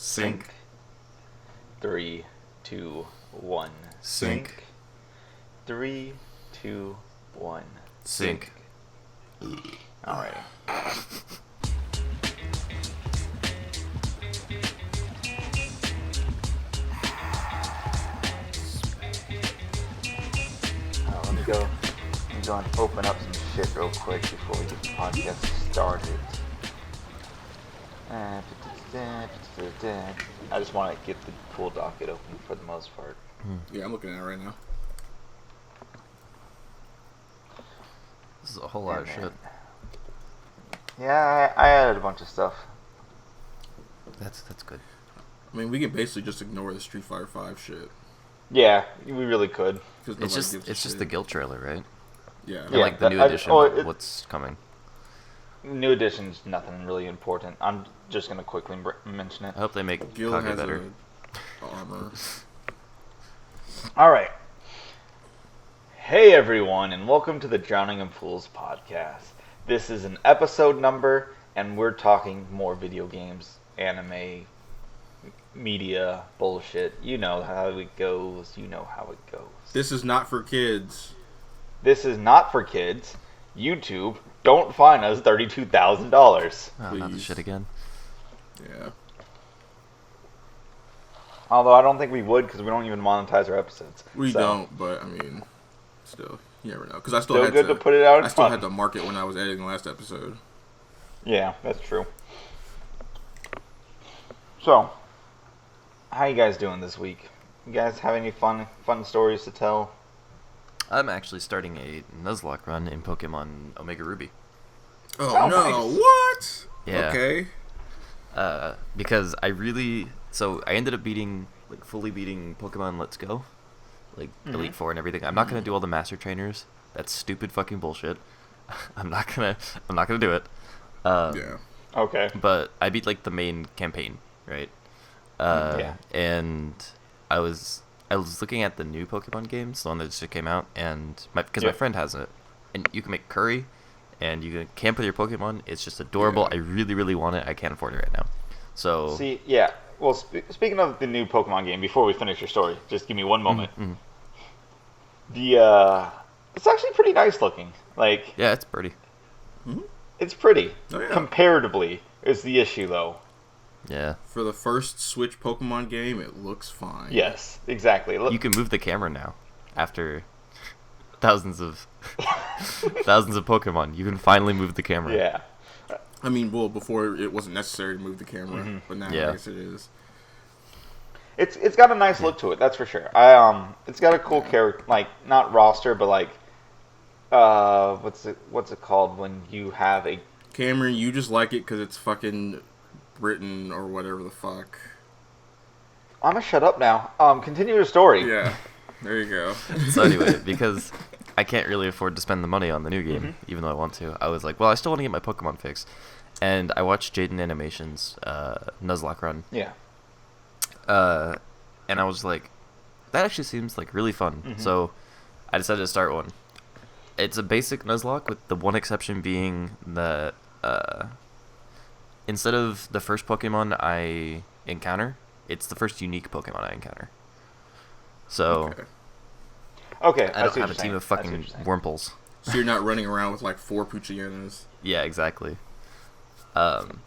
Sync. 3, 2, 1. Sync. 3, 2, 1. Sync. Alrighty. Let me go and open up some shit real quick before we get the podcast started. I just want to get the pool docket open for the most part. Yeah, I'm looking at it right now. This is a whole lot of shit. Yeah, I added a bunch of stuff. That's good. I mean, we can basically just ignore the Street Fighter 5 shit. Yeah, we really could. It's just the guilt trailer, right? Yeah. Or like the new edition. What's coming? New edition's nothing really important. I'm just gonna quickly mention it. I hope they make Gil Kage has better. armor. All right. Hey everyone, and welcome to the Drowning in Fools podcast. This is an episode number, and we're talking more video games, anime, media, bullshit. You know how it goes. This is not for kids. This is not for kids. YouTube, don't fine us $32,000. Oh, not the shit again. Yeah. Although I don't think we would, because we don't even monetize our episodes. We don't, but I mean, still, you never know. Because I still Still had good to put it out. I still had to mark it when I was editing the last episode. Yeah, that's true. So, how you guys doing this week? You guys have any fun stories to tell? I'm actually starting a Nuzlocke run in Pokemon Omega Ruby. Oh no! Nice. What? Yeah. Okay. Because I ended up fully beating Pokemon Let's Go, like Elite Four and everything. I'm not gonna do all the Master Trainers. That's stupid fucking bullshit. I'm not gonna do it. Yeah. Okay. But I beat like the main campaign, right? Yeah. And I was looking at the new Pokemon games, the one that just came out, and my friend has it, and you can make curry, and you can camp with your Pokemon. It's just adorable. Yeah. I really, really want it. I can't afford it right now. So See, yeah. Well, speaking of the new Pokemon game, before we finish your story, just give me one moment. It's actually pretty nice looking. Like, yeah, it's pretty. it's pretty. Oh, yeah. Comparatively, is the issue though. Yeah. For the first Switch Pokemon game, it looks fine. Yes, exactly. Look, You can move the camera now after thousands of Pokemon. You can finally move the camera. yeah. I mean, well, before it wasn't necessary to move the camera, but now Yeah. I guess it is. It's got a nice look to it, that's for sure. It's got a cool character, like not roster, but like, what's it called when you have a Cameron, you just like it because it's fucking Britain or whatever the fuck. I'm gonna shut up now. Continue your story. Yeah, there you go. So anyway, because I can't really afford to spend the money on the new game, even though I want to, I was like, well, I still want to get my Pokemon fix. And I watched Jaden Animation's Nuzlocke run. Yeah. And I was like, that actually seems like really fun. So I decided to start one. It's a basic Nuzlocke, with the one exception being that instead of the first Pokemon I encounter, it's the first unique Pokemon I encounter. So Okay. I don't have a team of fucking Wurmples. So you're not running around with like 4 Poochyenas. Yeah, exactly.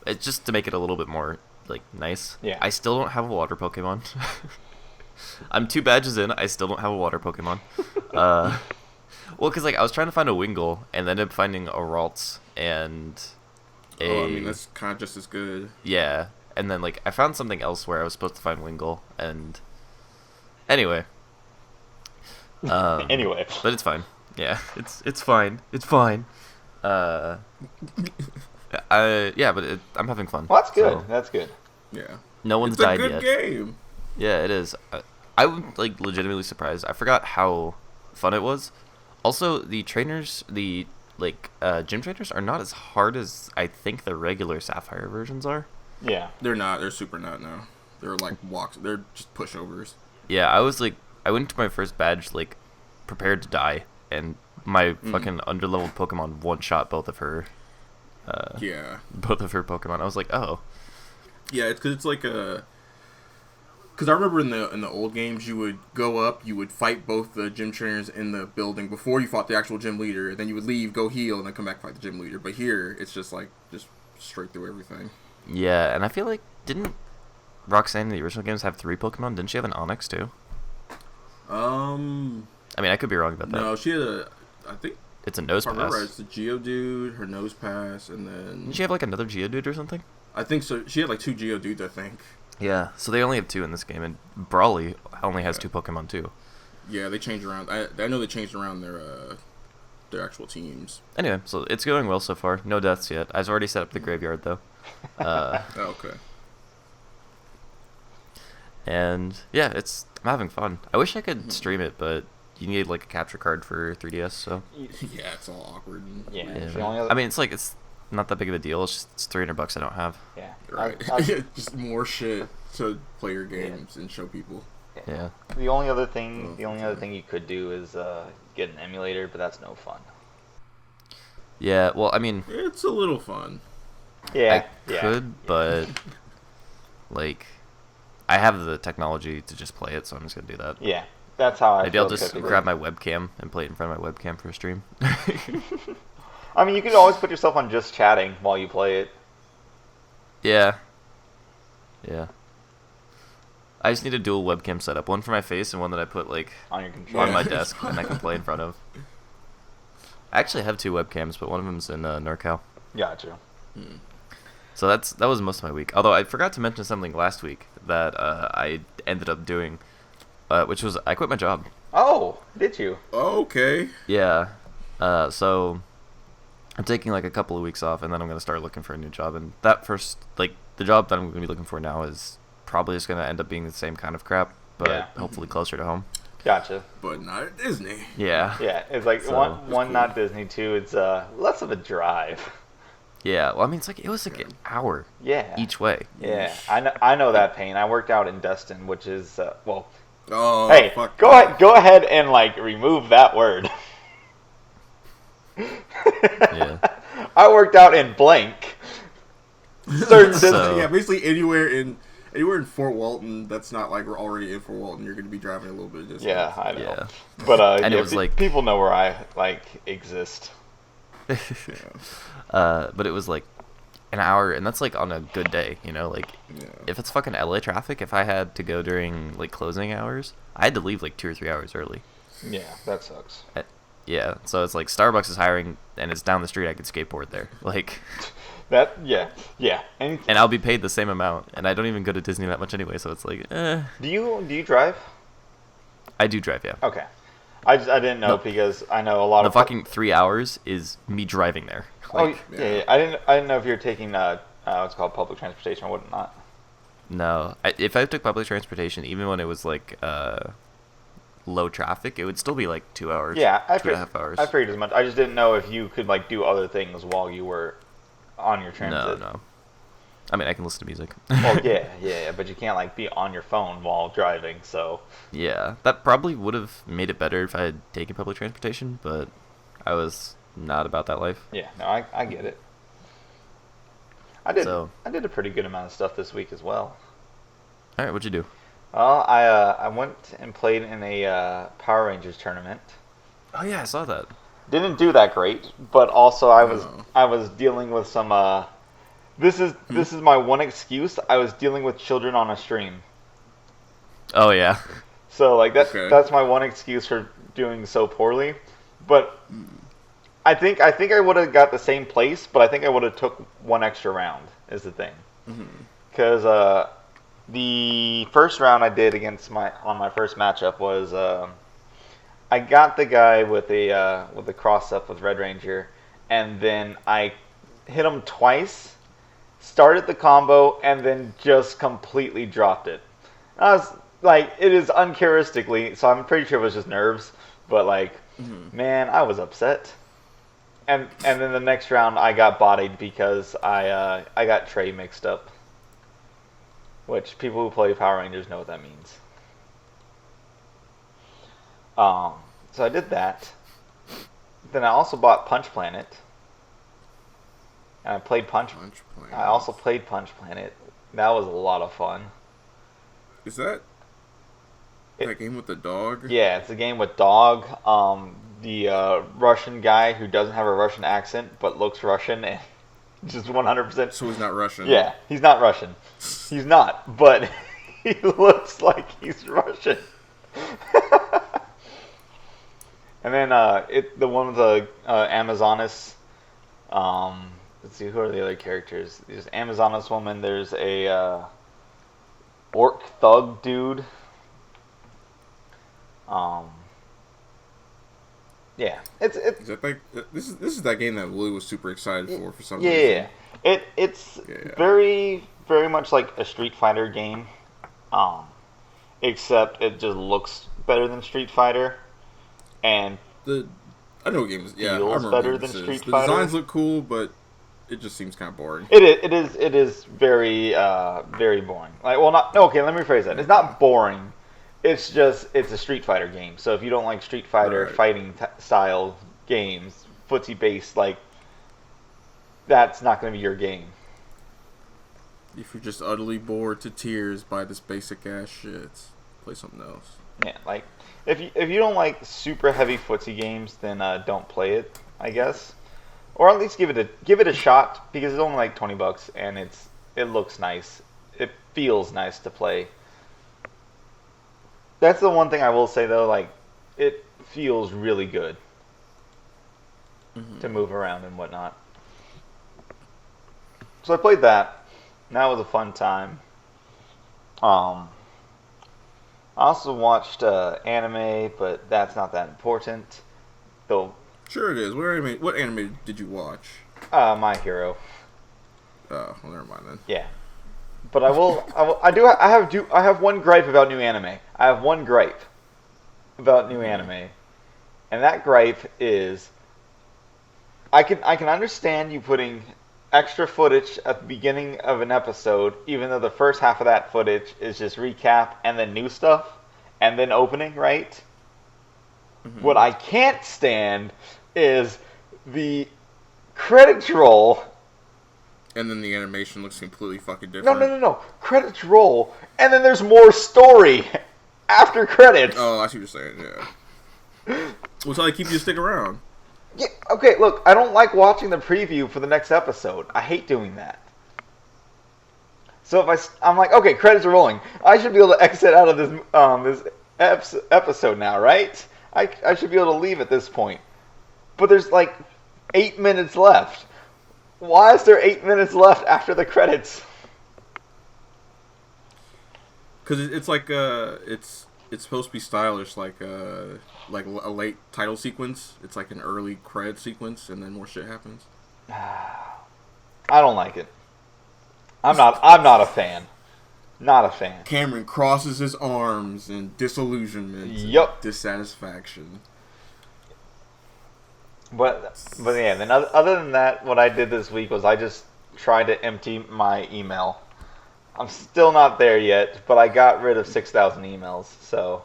It's just to make it a little bit more like nice. Yeah. I still don't have a water Pokemon. I'm 2 badges in. I still don't have a water Pokemon. Well, because like I was trying to find a Wingull and ended up finding a Ralts and I mean, that's kind of just as good. Yeah, and then like I found something else where I was supposed to find Wingull, and anyway. Anyway. But it's fine. Yeah, it's fine. It's fine. I'm having fun. Well, that's good. So, That's good. Yeah. no one's It's a died good yet. game. Yeah, it is. I was like legitimately surprised. I forgot how fun it was. Also, the trainers, gym trainers are not as hard as I think the regular Sapphire versions are. Yeah. They're not. They're super not now. They're like walks. They're just pushovers. Yeah, I went to my first badge like prepared to die, and my fucking underleveled Pokemon one-shot both of her Pokemon. I was like, oh. Yeah, it's because it's like a Because I remember in the old games, you would go up, you would fight both the gym trainers in the building before you fought the actual gym leader. Then you would leave, go heal, and then come back and fight the gym leader. But here, it's just straight through everything. Yeah, and I feel like didn't Roxanne in the original games have 3 Pokemon? Didn't she have an Onyx too? I mean, I could be wrong about that. No, she had I think. It's a nose If I remember right, pass. it's the Geodude, her nose pass, and then... Didn't she have like another Geodude or something? I think so. She had like 2 Geodudes, I think. Yeah, so they only have 2 in this game, and Brawly only has 2 Pokemon too. Yeah, they changed around. I know they changed around their actual teams. Anyway, so it's going well so far. No deaths yet. I've already set up the graveyard though. Oh, okay. And yeah, I'm having fun. I wish I could stream it, but you need like a capture card for 3DS. So Yeah, it's all awkward. And Yeah. weird. It's the only other- I mean, it's not that big of a deal. It's just it's $300 I don't have. Yeah. Right. I- Just more shit to play your games and show people. Yeah. The only other thing you could do is get an emulator, but that's no fun. Yeah. Well, I mean, It's a little fun. Yeah. I could, but like, I have the technology to just play it, so I'm just gonna do that. Yeah. That's how I Maybe feel I'll just typically. grab my webcam and play it in front of my webcam for a stream. I mean, you could always put yourself on just chatting while you play it. Yeah. Yeah. I just need a dual webcam setup, one for my face and one that I put like On your controller. on my desk and I can play in front of. I actually have 2 webcams, but one of them's in NorCal. Gotcha. So that was most of my week. Although I forgot to mention something last week that I ended up doing, which was I quit my job. Oh, did you? Okay. Yeah. So I'm taking like a couple of weeks off, and then I'm gonna start looking for a new job. And that first, like the job that I'm gonna be looking for now is probably just gonna end up being the same kind of crap, but Yeah. hopefully closer to home. Gotcha. But not at Disney. Yeah. Yeah, it's like So, one cool. not Disney, two, it's less of a drive. Yeah. Well, I mean, it was like an hour Yeah. each way. Yeah, I know that pain. I worked out in Destin, which is well. Oh, Hey, fuck. go ahead and like remove that word. Yeah. I worked out in blank. Certain So- distance. Yeah, basically anywhere in Fort Walton that's not like we're already in Fort Walton, you're going to be driving a little bit of distance. Yeah, I know. Yeah. But And yeah, it was like- people know where I like exist. But it was like an hour, and that's like on a good day, you know. Like Yeah. if it's fucking LA traffic, if I had to go during like closing hours, I had to leave like 2 or 3 hours early. Yeah, that sucks. Yeah, so it's like Starbucks is hiring, and it's down the street. I could skateboard there, like, That yeah. And and I'll be paid the same amount, and I don't even go to Disney that much anyway. So it's like, do you drive? I do drive, yeah. Okay. I didn't know No. because I know a lot The of fucking 3 hours is me driving there. Oh Like, yeah. I didn't know if you were taking what's called public transportation or whatnot. no, if I took public transportation, even when it was like low traffic, it would still be like 2 hours. Yeah, I 2.5 hours. I figured as much. I just didn't know if you could like do other things while you were on your No, transit. no. I mean, I can listen to music. Well, yeah, but you can't like be on your phone while driving. So Yeah, that probably would have made it better if I had taken public transportation, but I was not about that life. yeah, no, I get it. I did a pretty good amount of stuff this week as well. All right, what'd you do? Well, I went and played in a Power Rangers tournament. Oh yeah, I saw that. Didn't do that great, but also Oh. I was dealing with some this is my one excuse. I was dealing with children on a stream. Oh yeah. So like Okay. that's my one excuse for doing so poorly. But I think I would have got the same place, but I think I would have took one extra round is the thing. Because the first round I did against my first matchup was I got the guy with a cross up with Red Ranger, and then I hit him twice, started the combo, and then just completely dropped it. I was like, it is uncharacteristically, so I'm pretty sure it was just nerves, but like, man, I was upset. And then the next round I got bodied because I got Trey mixed up, which people who play Power Rangers know what that means. So I did that. Then I also bought Punch Planet. And I played Punch. Punch Planet. I also played Punch Planet. That was a lot of fun. Is that that game with the dog? Yeah, it's a game with dog. The Russian guy who doesn't have a Russian accent but looks Russian and just 100%. So he's not Russian. Yeah, he's not Russian. He's not, but he looks like he's Russian. And then the one with the Amazonas. Let's see, who are the other characters? There's Amazonas woman. There's a orc thug dude. Yeah, it's Is that like this is that game that Lou was super excited for some yeah, reason. it's very much like a Street Fighter game, except it just looks better than Street Fighter, and I know what game is. Yeah, I feels remember better what than this is. Street The Fighter. designs look cool, but it just seems kind of boring. It is very boring. Like, well, not okay. Let me rephrase that. It's not boring. It's just it's a Street Fighter game. So if you don't like Street Fighter Right. fighting style games, footsie based, like that's not going to be your game. If you're just utterly bored to tears by this basic ass shit, play something else. Yeah, like if you don't like super heavy footsie games, then don't play it, I guess, or at least give it a shot because it's only like $20 and it looks nice, it feels nice to play. That's the one thing I will say though, like it feels really good to move around and whatnot. So I played that. And that was a fun time. I also watched anime, but that's not that important. Though, Sure it is. What anime did you watch? My Hero. Oh, well, never mind then. Yeah, but I have one gripe about new anime. I have one gripe about new anime, and that gripe is I can understand you putting extra footage at the beginning of an episode, even though the first half of that footage is just recap and then new stuff and then opening, right? Mm-hmm. What I can't stand is the credits roll. And then the animation looks completely fucking different. No. Credits roll, and then there's more story after credits. Oh, I see what you're saying, yeah. Well, so they keep you to stick around. Yeah, okay, look, I don't like watching the preview for the next episode. I hate doing that. So if I'm like, okay, credits are rolling. I should be able to exit out of this episode now, right? I should be able to leave at this point. But there's like 8 minutes left. Why is there 8 minutes left after the credits? Because it's like it's supposed to be stylish, like a late title sequence. It's like an early credit sequence, and then more shit happens. I don't like it. I'm not a fan. Not a fan. Cameron crosses his arms in disillusionment. Yup. Dissatisfaction. But yeah, then other than that, what I did this week was I just tried to empty my email. I'm still not there yet, but I got rid of 6,000 emails, so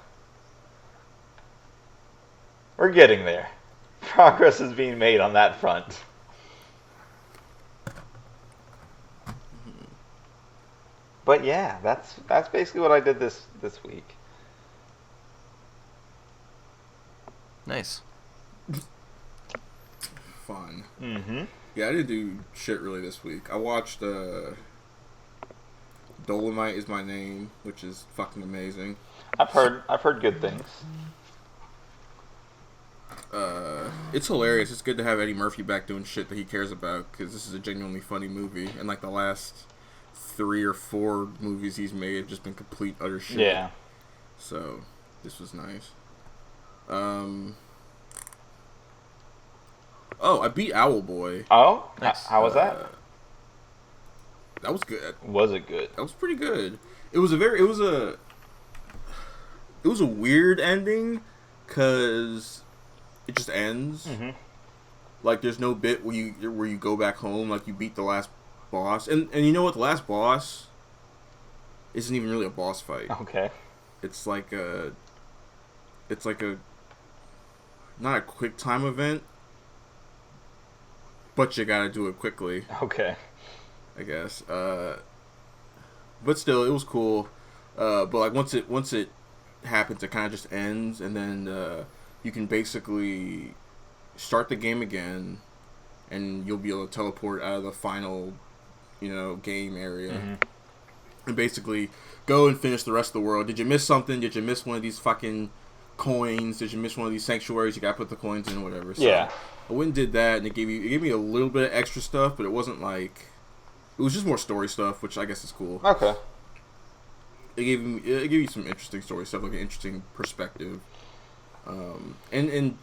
we're getting there. Progress is being made on that front. But yeah, that's basically what I did this week. Nice. Fun. Mm-hmm. Yeah, I didn't do shit really this week. I watched Dolomite Is My Name, which is fucking amazing. I've heard good things. It's hilarious. It's good to have Eddie Murphy back doing shit that he cares about, because this is a genuinely funny movie. And like the last 3 or 4 movies he's made have just been complete utter shit. Yeah. So this was nice. Oh, I beat Owlboy. Oh, Nice. How was that? That was good. Was it good? That was pretty good. It was a weird ending, cause it just ends. Mm-hmm. Like there's no bit where you go back home, like you beat the last boss, and you know what, the last boss isn't even really a boss fight. Okay. It's like a not a quick time event, but you gotta do it quickly, Okay. I guess. But still, it was cool. But like once it happens, it kind of just ends, and then you can basically start the game again, and you'll be able to teleport out of the final, game area, and basically go and finish the rest of the world. Did you miss something? Did you miss one of these fucking coins? Did you miss one of these sanctuaries? You gotta put the coins in, whatever. So Yeah. I went and did that, and it gave me a little bit of extra stuff, but it wasn't like, it was just more story stuff, which I guess is cool. Okay. It gave you some interesting story stuff, like an interesting perspective, and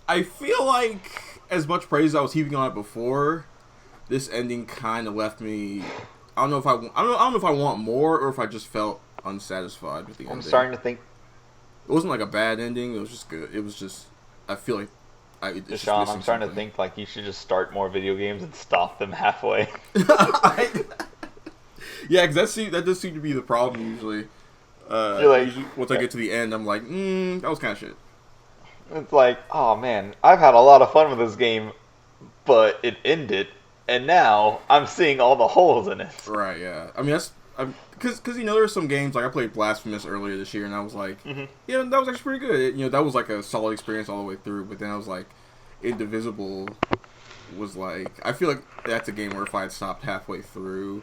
I feel like as much praise as I was heaping on it before, this ending kind of left me. I don't know if I don't know if I want more or if I just felt unsatisfied with the ending. I'm starting to think, It wasn't like a bad ending. It was just good. It was just, I feel like it's just DeShon, missing I'm starting to something. think like you should just start more video games and stop them halfway. Yeah, because that does seem to be the problem usually. You're like, usually once I get to the end, I'm like, that was kind of shit. It's like, oh man, I've had a lot of fun with this game, but it ended, and now I'm seeing all the holes in it. Right? Yeah. I mean, because there are some games like I played Blasphemous earlier this year, and I was like, yeah, that was actually pretty good. That was like a solid experience all the way through. But then I was like, Indivisible was like, I feel like that's a game where if I had stopped halfway through,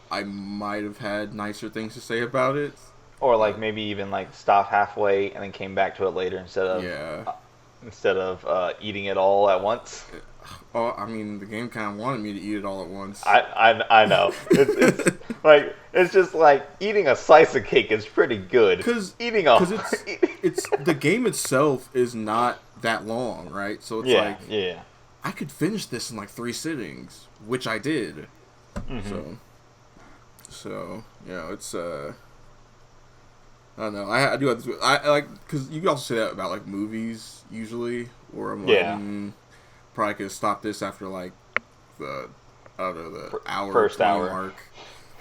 I might have had nicer things to say about it. Or like maybe even like stop halfway and then came back to it later instead of eating it all at once. Well, I mean, the game kind of wanted me to eat it all at once. I know. It's like it's just like eating a slice of cake is pretty good. Because it's the game itself is not that long, right? So it's I could finish this in like 3 sittings, which I did. So it's I don't know. I do have this. I like, because you can also say that about like movies usually, where I'm like, probably could have stopped this after like the hour first 20 hour mark.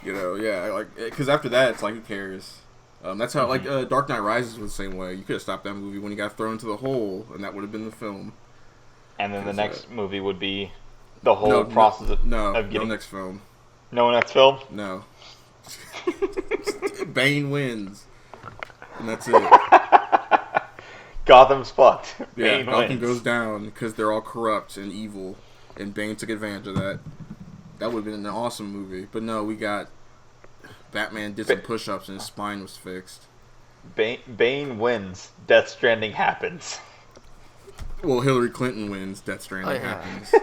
Like because after that it's like who cares? That's how like Dark Knight Rises was the same way. You could have stopped that movie when he got thrown into the hole, and that would have been the film. And then the next movie would be the whole process of getting... No next film. No next film? No. Bane wins. And that's it. Gotham's fucked. Yeah, Bane Gotham wins. goes down because they're all corrupt and evil, and Bane took advantage of that. That would have been an awesome movie. But no, we got Batman did some push-ups and his spine was fixed. Bane wins. Death Stranding happens. Well, Hillary Clinton wins. Death Stranding happens.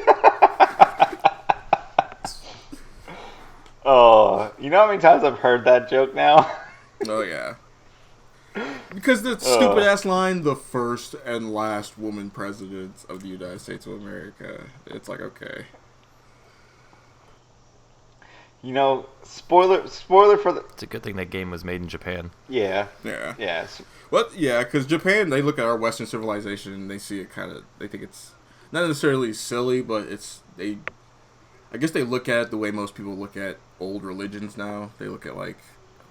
Oh, you know how many times I've heard that joke now? Oh, yeah. Because the stupid-ass line, the first and last woman president of the United States of America. It's like, okay. Spoiler for the... It's a good thing that game was made in Japan. Yeah. Yeah. Yeah. Yeah, because Japan, they look at our Western civilization and they see it they think it's not necessarily silly, but I guess they look at it the way most people look at old religions now. They look at like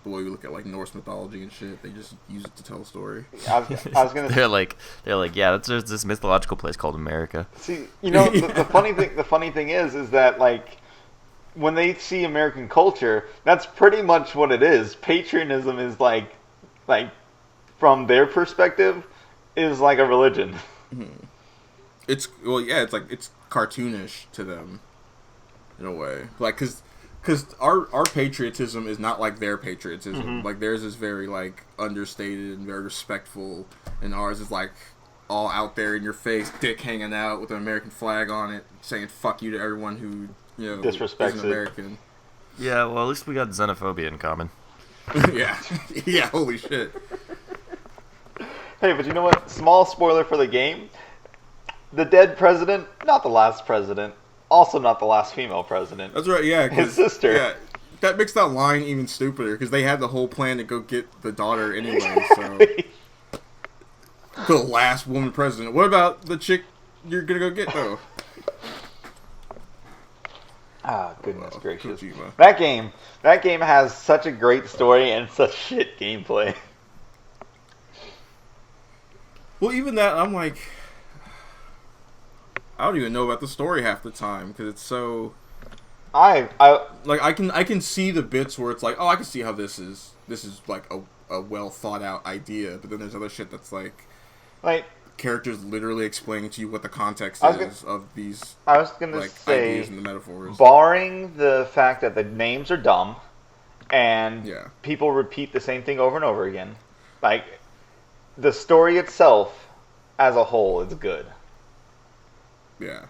the way we look at like Norse mythology and shit. They just use it to tell a story. I was gonna. They're like, yeah, there's this mythological place called America. See, the funny thing is that like when they see American culture, that's pretty much what it is. Patriotism is like from their perspective, is like a religion. It's like it's cartoonish to them in a way, like because our patriotism is not like their patriotism. Like theirs is very like understated and very respectful, and ours is like all out there in your face, dick hanging out with an American flag on it, saying "fuck you" to everyone who disrespects isn't American. Yeah, well, at least we got xenophobia in common. yeah, holy shit. Hey, but you know what? Small spoiler for the game. The dead president, not the last president. Also not the last female president. That's right, yeah. His sister. Yeah, that makes that line even stupider, because they had the whole plan to go get the daughter anyway, so... The last woman president. What about the chick you're gonna go get, though? Ah, goodness gracious. Kojima. That game has such a great story and such shit gameplay. Well, even that, I'm like... I don't even know about the story half the time, because it's so... I Like I can see the bits where it's like, oh, I can see how this is like a well thought out idea, but then there's other shit that's like characters literally explaining to you what the context is of these. I was gonna like say, ideas and the metaphors. barring the fact that the names are dumb and Yeah. people repeat the same thing over and over again, like the story itself as a whole is good. Yeah.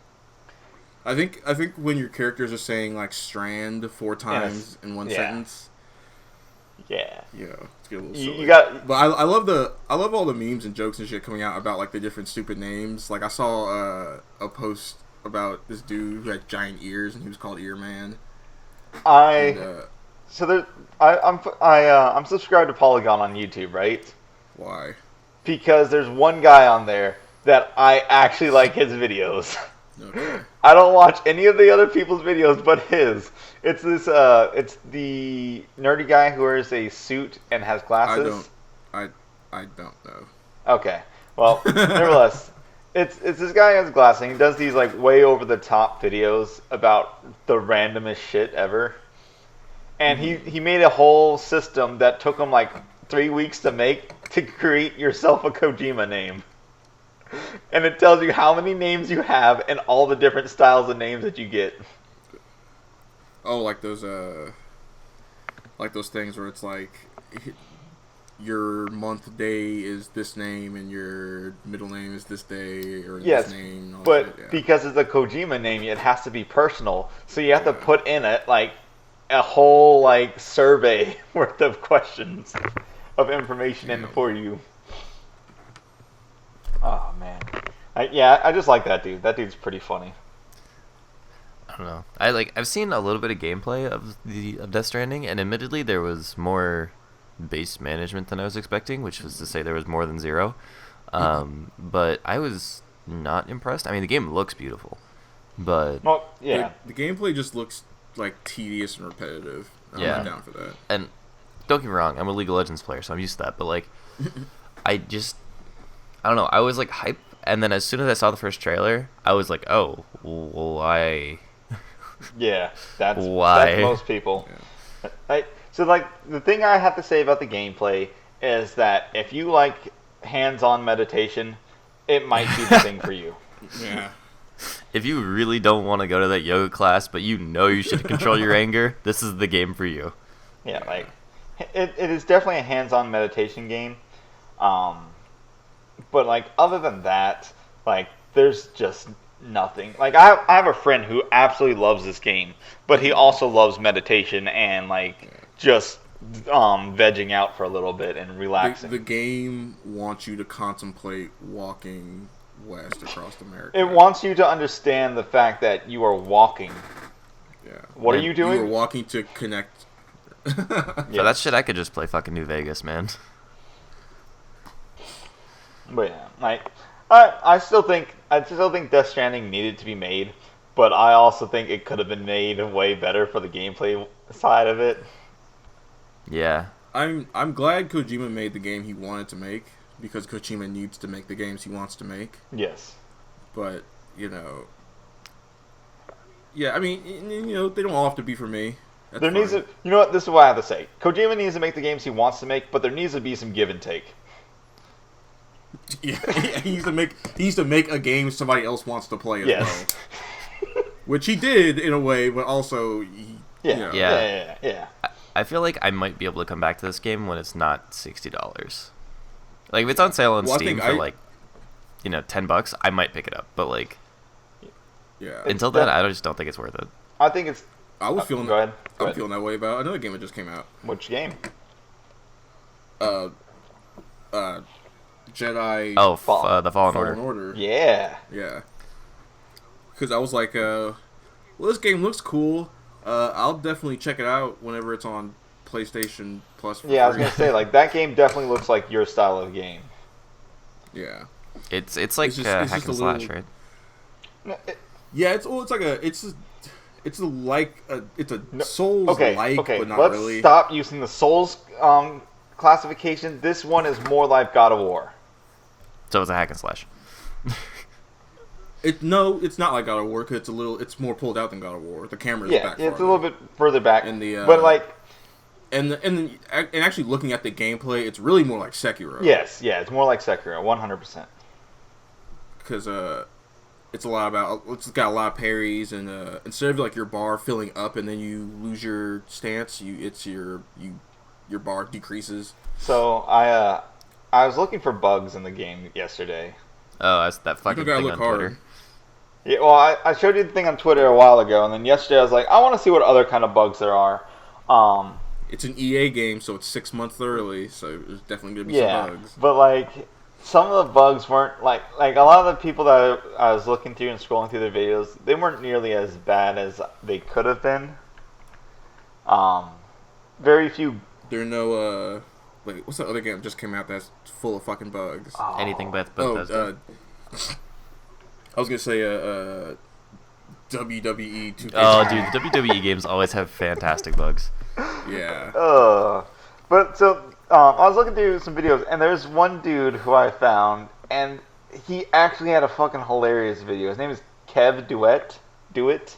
I think when your characters are saying like strand 4 times in one sentence. Yeah. Yeah, it's getting a little silly. You got, but I love all the memes and jokes and shit coming out about like the different stupid names. Like I saw a post about this dude who had giant ears and he was called Ear Man. I'm subscribed to Polygon on YouTube, right? Why? Because there's one guy on there that I actually like his videos. Okay. I don't watch any of the other people's videos but his. It's this it's the nerdy guy who wears a suit and has glasses. I don't know. Okay. Well, nevertheless, it's this guy who has glasses and he does these like way over the top videos about the randomest shit ever. And he made a whole system that took him like 3 weeks to make to create yourself a Kojima name. And it tells you how many names you have and all the different styles of names that you get. Oh, like those things where it's like your month day is this name and your middle name is this day or yes, this name. But because it's a Kojima name, it has to be personal. So you have to put in it like a whole like survey worth of questions of information in for you. Oh man, I just like that dude. That dude's pretty funny. I don't know. I've seen a little bit of gameplay of Death Stranding, and admittedly there was more base management than I was expecting, which was to say there was more than 0. But I was not impressed. I mean, the game looks beautiful, but the gameplay just looks like tedious and repetitive. I'm not down for that. And don't get me wrong, I'm a League of Legends player, so I'm used to that. But like, I don't know. I was like hype, and then as soon as I saw the first trailer, I was like, "Oh, why?" Yeah, that's why most people. Yeah. So like the thing I have to say about the gameplay is that if you like hands-on meditation, it might be the thing for you. Yeah. If you really don't want to go to that yoga class, but you know you should control your anger, this is the game for you. Yeah, like it is definitely a hands-on meditation game. But like other than that, like there's just nothing. Like I have a friend who absolutely loves this game, but he also loves meditation and like just vegging out for a little bit and relaxing. The game wants you to contemplate walking west across America. It wants you to understand the fact that you are walking. Yeah. What are you doing? You are walking to connect. For that shit, I could just play fucking New Vegas, man. But yeah, like I still think Death Stranding needed to be made, but I also think it could have been made way better for the gameplay side of it. Yeah. I'm glad Kojima made the game he wanted to make, because Kojima needs to make the games he wants to make. Yes. But, yeah, I mean, they don't all have to be for me. That's fine. You know what, this is what I have to say. Kojima needs to make the games he wants to make, but there needs to be some give and take. Yeah, he needs to make a game somebody else wants to play as well. Which he did in a way, but also Yeah. I feel like I might be able to come back to this game when it's not $60. Like if it's on sale on Steam for like $10, I might pick it up. But like, until then, I just don't think it's worth it. I think it's. I was feeling. Go ahead. I'm feeling that way about another game that just came out. Which game? Jedi. Oh, the Fallen Order. Yeah. Yeah. Because I was like, well, this game looks cool. I'll definitely check it out whenever it's on PlayStation Plus. For free. I was gonna say like that game definitely looks like your style of game. Yeah. It's like hack and slash, right? No, it's a Souls like, but not let's really. Stop using the Souls classification. This one is more like God of War. So it's a hack and slash. It's not like God of War, 'cause it's more pulled out than God of War. The camera's back it's farther. a little bit further back. And the but like, and actually looking at the gameplay, it's really more like Sekiro. yes, yeah, it's more like Sekiro, 100%. Because it's got a lot of parries, and instead of like your bar filling up and then you lose your stance, your bar decreases. So I was looking for bugs in the game yesterday. Oh, that's that fucking gotta thing look on Twitter. hard. Yeah, well, I showed you the thing on Twitter a while ago, and then yesterday I was like, I want to see what other kind of bugs there are. It's an EA game, so it's 6 months early, so there's definitely gonna be Yeah, some bugs. but like some of the bugs weren't like a lot of the people that I was looking through and scrolling through their videos, they weren't nearly as bad as they could have been. Very few. There are no wait, what's the other game that just came out that's full of fucking bugs? Anything but Oh, Bethesda. I was gonna say WWE 2K. Oh, dude, the WWE games always have fantastic bugs. Yeah. But so I was looking through some videos, and there's one dude who I found, and he actually had a fucking hilarious video. His name is Kev Duet, Duit.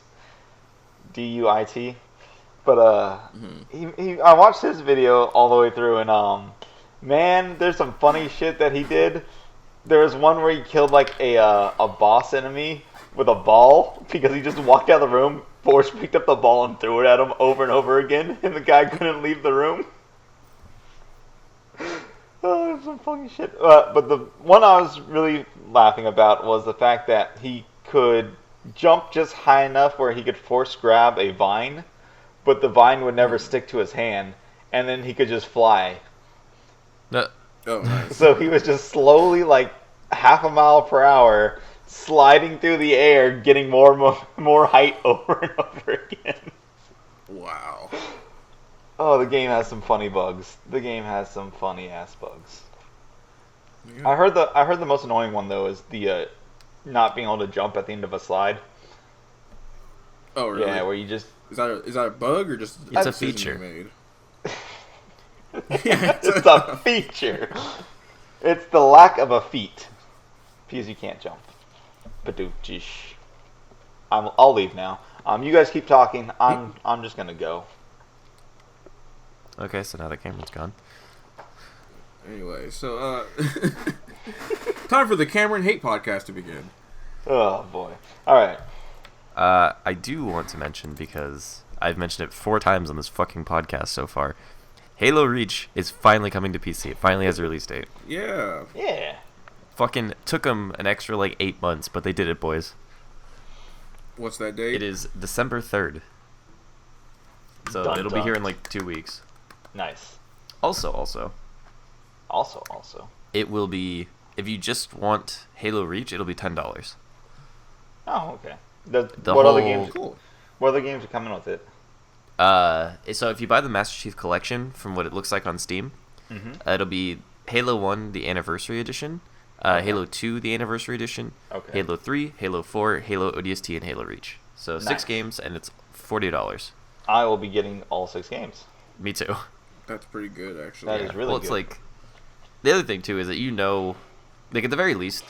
But I watched his video all the way through, and man, there's some funny shit that he did. There was one where he killed like a boss enemy with a ball because he just walked out of the room, picked up the ball and threw it at him over and over again, and the guy couldn't leave the room. Oh, some funny shit. But the one I was really laughing about was the fact that he could jump just high enough where he could force grab a vine, but the vine would never stick to his hand, and then he could just fly. No. Oh, nice. So he was just slowly, like half a mile per hour, sliding through the air, getting more height over and over again. Wow. Oh, the game has some funny bugs. The game has some funny ass bugs. Yeah. I heard the most annoying one though is the not being able to jump at the end of a slide. Oh, really? Yeah, where you just Is that a bug or just It's a decision feature. you made? it's a feature. It's the lack of a feat because you can't jump. Badoochish. I'll leave now. You guys keep talking. I'm just gonna go. Okay, so now the camera's gone. Anyway, so time for the Cameron Hate Podcast to begin. Oh boy. All right. I do want to mention, because I've mentioned it 4 times on this fucking podcast so far, Halo Reach is finally coming to PC. It finally has a release date. Yeah. Yeah. Fucking took them an extra like 8 months, but they did it, boys. What's that date? It is December 3rd. So Dun, it'll be dun. here in like 2 weeks. Nice. Also, it will be, if you just want Halo Reach, it'll be $10. Oh, okay. The what other whole- games? Cool. What other games are coming with it? So if you buy the Master Chief Collection from what it looks like on Steam, it'll be Halo 1, the Anniversary Edition, Halo 2, the Anniversary Edition, Okay. Halo 3, Halo 4, Halo ODST, and Halo Reach. So 6 Nice. games, and it's $40. I will be getting all 6 games. Me too. That's pretty good, actually. That is really well, it's good. like, the other thing too is that like at the very least,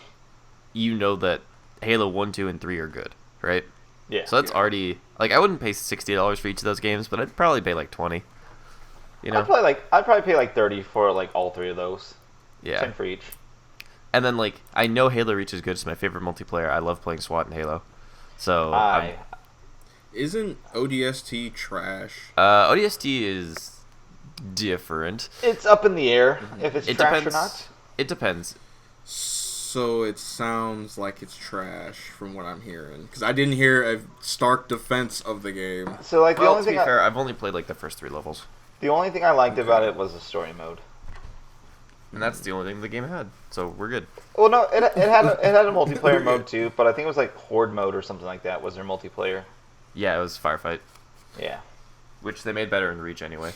that Halo 1, 2, and 3 are good, right? Yeah. So that's already, like, I wouldn't pay $60 for each of those games, but I'd probably pay like 20. You know? I'd probably pay like 30 for like all 3 of those. Yeah. 10 for each. And then, like, I know Halo Reach is good. It's my favorite multiplayer. I love playing SWAT in Halo. So, Isn't ODST trash? ODST is different. It's up in the air if it's It trash depends. or not. It depends. So it sounds like it's trash from what I'm hearing. Because I didn't hear a stark defense of the game. So like the Well, only to be thing fair, I've only played, like, the first 3 levels. I liked about it was the story mode. And that's the only thing the game had. So, we're good. Well, no, it had a multiplayer mode too, but I think it was like horde mode or something like that. Was their multiplayer? Yeah, it was Firefight. Yeah. Which they made better in Reach anyway.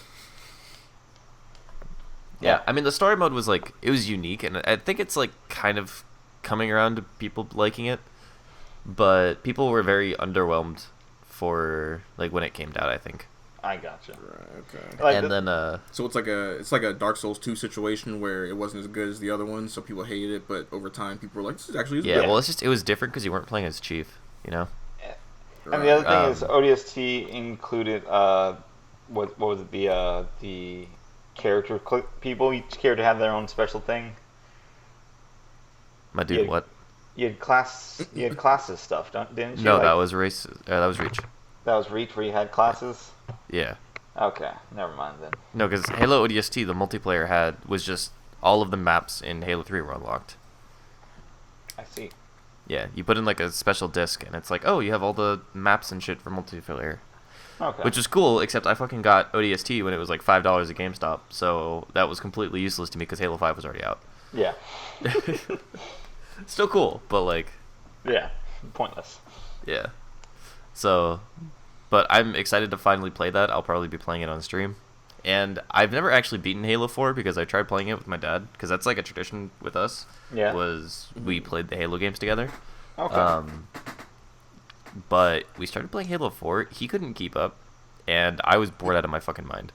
Yeah, I mean, the story mode was, like, it was unique, and I think it's, like, kind of coming around to people liking it. But people were very underwhelmed for, like, when it came out, I think. I gotcha. Right. Okay. Like And then So it's like a Dark Souls 2 situation where it wasn't as good as the other one, so people hated it, but over time people were like, this is actually yeah, good. well, it was different because you weren't playing as Chief, you know. and the other thing is Um, ODST included what was it, the character people, each character had their own special thing. my dude, Yeah. what? You had classes stuff, didn't you? No, Like, that was race. That was Reach. that was Reach where you had classes. Yeah. Okay, never mind then. No, because Halo ODST, the multiplayer was just all of the maps in Halo 3 were unlocked. I see. Yeah, you put in like a special disc, and it's like, oh, you have all the maps and shit for multiplayer. Okay. Which was cool, except I fucking got ODST when it was like $5 at GameStop, so that was completely useless to me because Halo 5 was already out. Yeah. Still cool, but like, Yeah. Pointless. yeah. So, but I'm excited to finally play that. I'll probably be playing it on stream. And I've never actually beaten Halo 4 because I tried playing it with my dad, because that's like a tradition with us. Yeah. Was we played the Halo games together. Okay. But we started playing Halo 4. He couldn't keep up, and I was bored out of my fucking mind.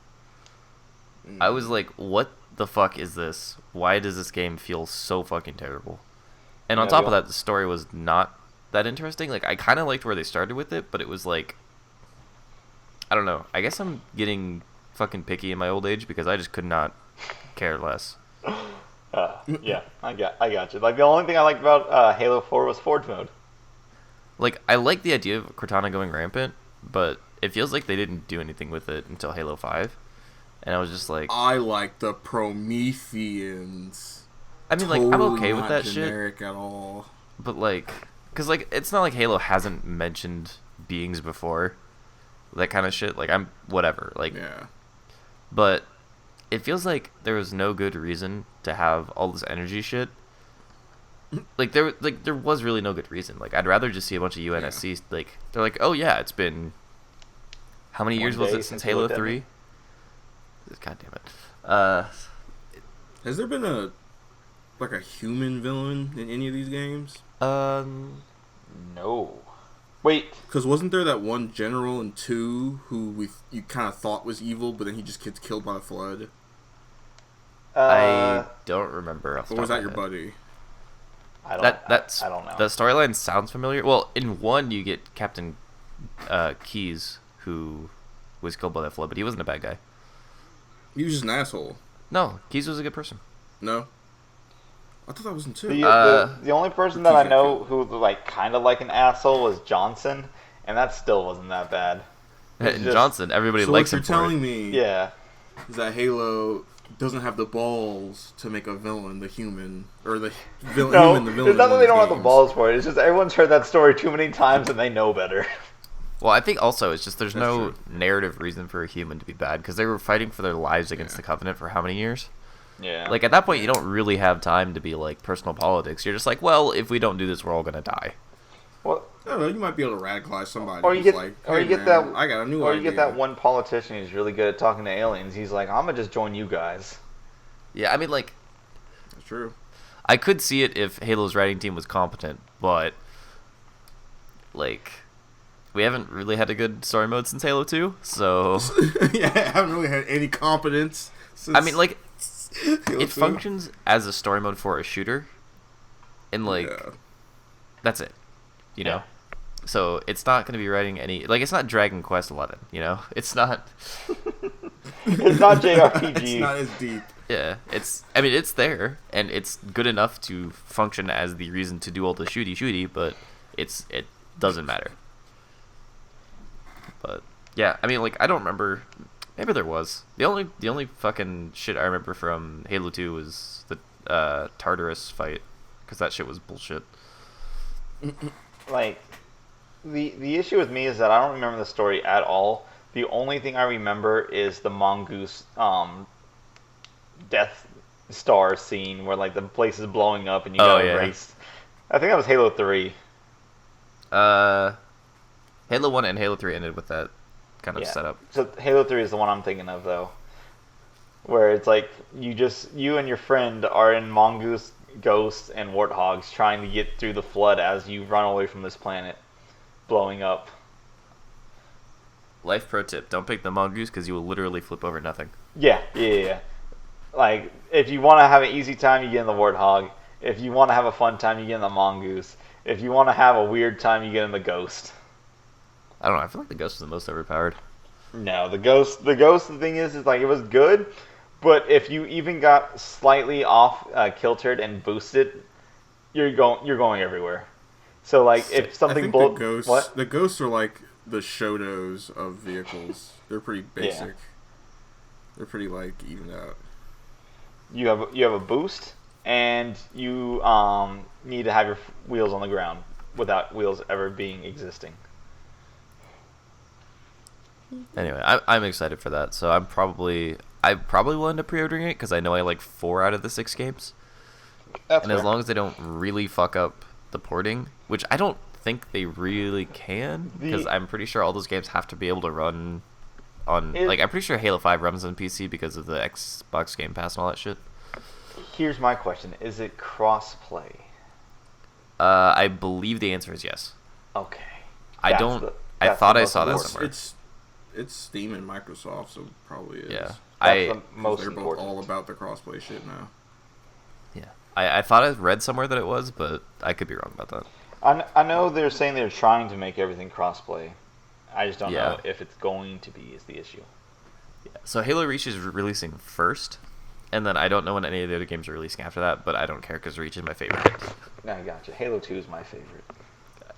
I was like, what the fuck is this? Why does this game feel so fucking terrible? And on Yeah, top of that, the story was not that interesting. Like, I kind of liked where they started with it, but it was like, I don't know. I guess I'm getting fucking picky in my old age because I just could not care less. Yeah, I got you. Like, the only thing I liked about Halo 4 was Forge mode. Like, I like the idea of Cortana going rampant, but it feels like they didn't do anything with it until Halo 5. And I was just like, I like the Prometheans. I mean, like, I'm Totally okay with not that shit, generic at all. but like, because like, it's not like Halo hasn't mentioned beings before, that kind of shit. Like, I'm whatever. Like, Yeah. but it feels like there was no good reason to have all this energy shit. Like there was really no good reason. Like, I'd rather just see a bunch of UNSC. Like, they're like, oh yeah, it's been how many years was day it since since you Halo looked at 3? me. God damn it. Has there been a human villain in any of these games? No. Wait. Because wasn't there that one general in 2 who you kind of thought was evil, but then he just gets killed by the flood? I don't remember. Off the Or was top that of your my head. buddy? I don't. That's I don't know. The storyline sounds familiar. Well, in 1 you get Captain Keyes, who was killed by that flood, but he wasn't a bad guy. He was just an asshole. No, Keyes was a good person. No? I thought that was in 2. The only person that I Keith know got who like kind of like an asshole was Johnson, and that still wasn't that bad. It's And just- Johnson, everybody So likes what him you're for telling it. me Yeah. is that Halo doesn't have the balls to make a villain the human, or the villain No, human the villain. it's not that in they these don't have the games. balls for it. It's just everyone's heard that story too many times and they know better. Well, I think also it's just there's That's no true. narrative reason for a human to be bad because they were fighting for their lives against Yeah. the Covenant for how many years? Yeah. Like, at that point, you don't really have time to be like personal politics. You're just like, well, if we don't do this, we're all gonna die. well, I don't know. You might be able to radicalize somebody. or you who's get, like, or hey, you get man, that, I got a new or idea. you get that one politician who's really good at talking to aliens. He's like, I'm gonna just join you guys. Yeah, I mean, like, That's true. I could see it if Halo's writing team was competent, but like, we haven't really had a good story mode since Halo 2, so Yeah, I haven't really had any competence since. I mean, like, Halo it 2. functions as a story mode for a shooter, and like, Yeah. that's it, you know. Yeah. So it's not going to be writing any like it's not Dragon Quest 11, you know. It's not. It's not JRPG. It's not as deep. Yeah, I mean, it's there and it's good enough to function as the reason to do all the shooty, but it doesn't matter. But yeah, I mean, like, I don't remember. Maybe there was the only fucking shit I remember from Halo 2 was the Tartarus fight, because that shit was bullshit. Like, the issue with me is that I don't remember the story at all. The only thing I remember is the Mongoose Death Star scene where like the place is blowing up and you Oh, gotta yeah. race. I think that was Halo 3. Halo 1 and Halo 3 ended with that kind of setup. So Halo 3 is the one I'm thinking of though. Where it's like you and your friend are in mongoose ghosts and warthogs trying to get through the flood as you run away from this planet blowing up. Life pro tip: don't pick the mongoose because you will literally flip over nothing. Yeah. Like, if you want to have an easy time, you get in the warthog. If you want to have a fun time, you get in the mongoose. If you want to have a weird time, you get in the ghost. I don't know. I feel like the ghost is the most overpowered. No, the ghost. The thing is like it was good, but if you even got slightly off kiltered and boosted, you're going everywhere. So like if something the ghosts are like the Shotos of vehicles. They're pretty basic. Yeah. They're pretty like evened out. You have a boost, and you need to have your wheels on the ground without wheels ever being existing. Anyway, I'm excited for that. So I probably will end up pre-ordering it because I know I like 4 out of the 6 games. That's and fair. As long as they don't really fuck up the porting, which I don't think they really can, because I'm pretty sure all those games have to be able to run on I'm pretty sure Halo 5 runs on PC because of the Xbox Game Pass and all that shit. Here's my question: is it cross-play? I believe the answer is yes. Okay. I thought I saw that somewhere. It's Steam and Microsoft, so it probably is. Yeah. That's the most they're important. both all about the crossplay shit now. Yeah. I thought I read somewhere that it was, but I could be wrong about that. I know they're saying they're trying to make everything crossplay. I just don't know if it's going to be is the issue. Yeah. So Halo Reach is releasing first, and then I don't know when any of the other games are releasing after that, but I don't care because Reach is my favorite. I gotcha. Halo 2 is my favorite.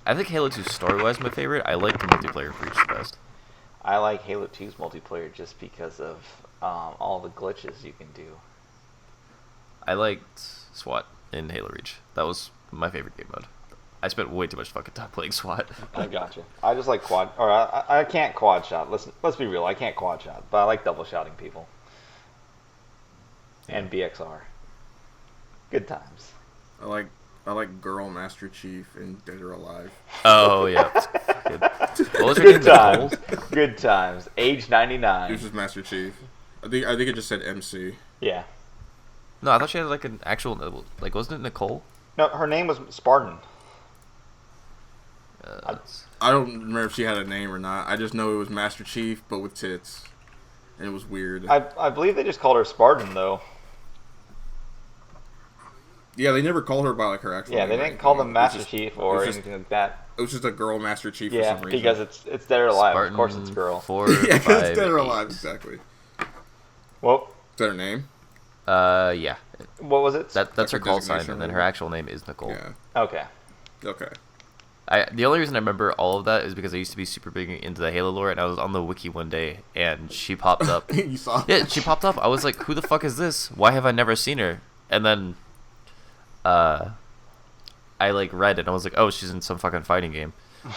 I think Halo 2 story-wise my favorite. I like the multiplayer of Reach the best. I like Halo 2's multiplayer just because of all the glitches you can do. I liked SWAT in Halo Reach. That was my favorite game mode. I spent way too much fucking time playing SWAT. I gotcha. I just like quad, or I can't quad shot. Let's be real. I can't quad shot, but I like double shotting people. And BXR. Good times. I like Girl Master Chief in Dead or Alive. Oh yeah. Good. What was her Good name? times. Good times. Age 99. He was just Master Chief. I think it just said MC. Yeah. No, I thought she had like an actual wasn't it Nicole? No, her name was Spartan. I don't remember if she had a name or not. I just know it was Master Chief, but with tits, and it was weird. I believe they just called her Spartan though. Yeah, they never called her by like her actual name. Yeah, they didn't call them Master Chief or anything like that. It was just a girl Master Chief for Yeah, some reason. because it's Dead or Alive. Spartan Of course it's girl. 4, yeah, 5, it's Dead or 8. Alive, exactly. Well, is that her name? Yeah. What was it? That's her her call sign, designation and then or her actual name is Nicole. Yeah. Okay. Okay. The only reason I remember all of that is because I used to be super big into the Halo lore, and I was on the wiki one day, and she popped up. You saw? Yeah, she popped up. I was like, "Who the fuck is this? Why have I never seen her?" And then, I read it, and I was like, "Oh, she's in some fucking fighting game."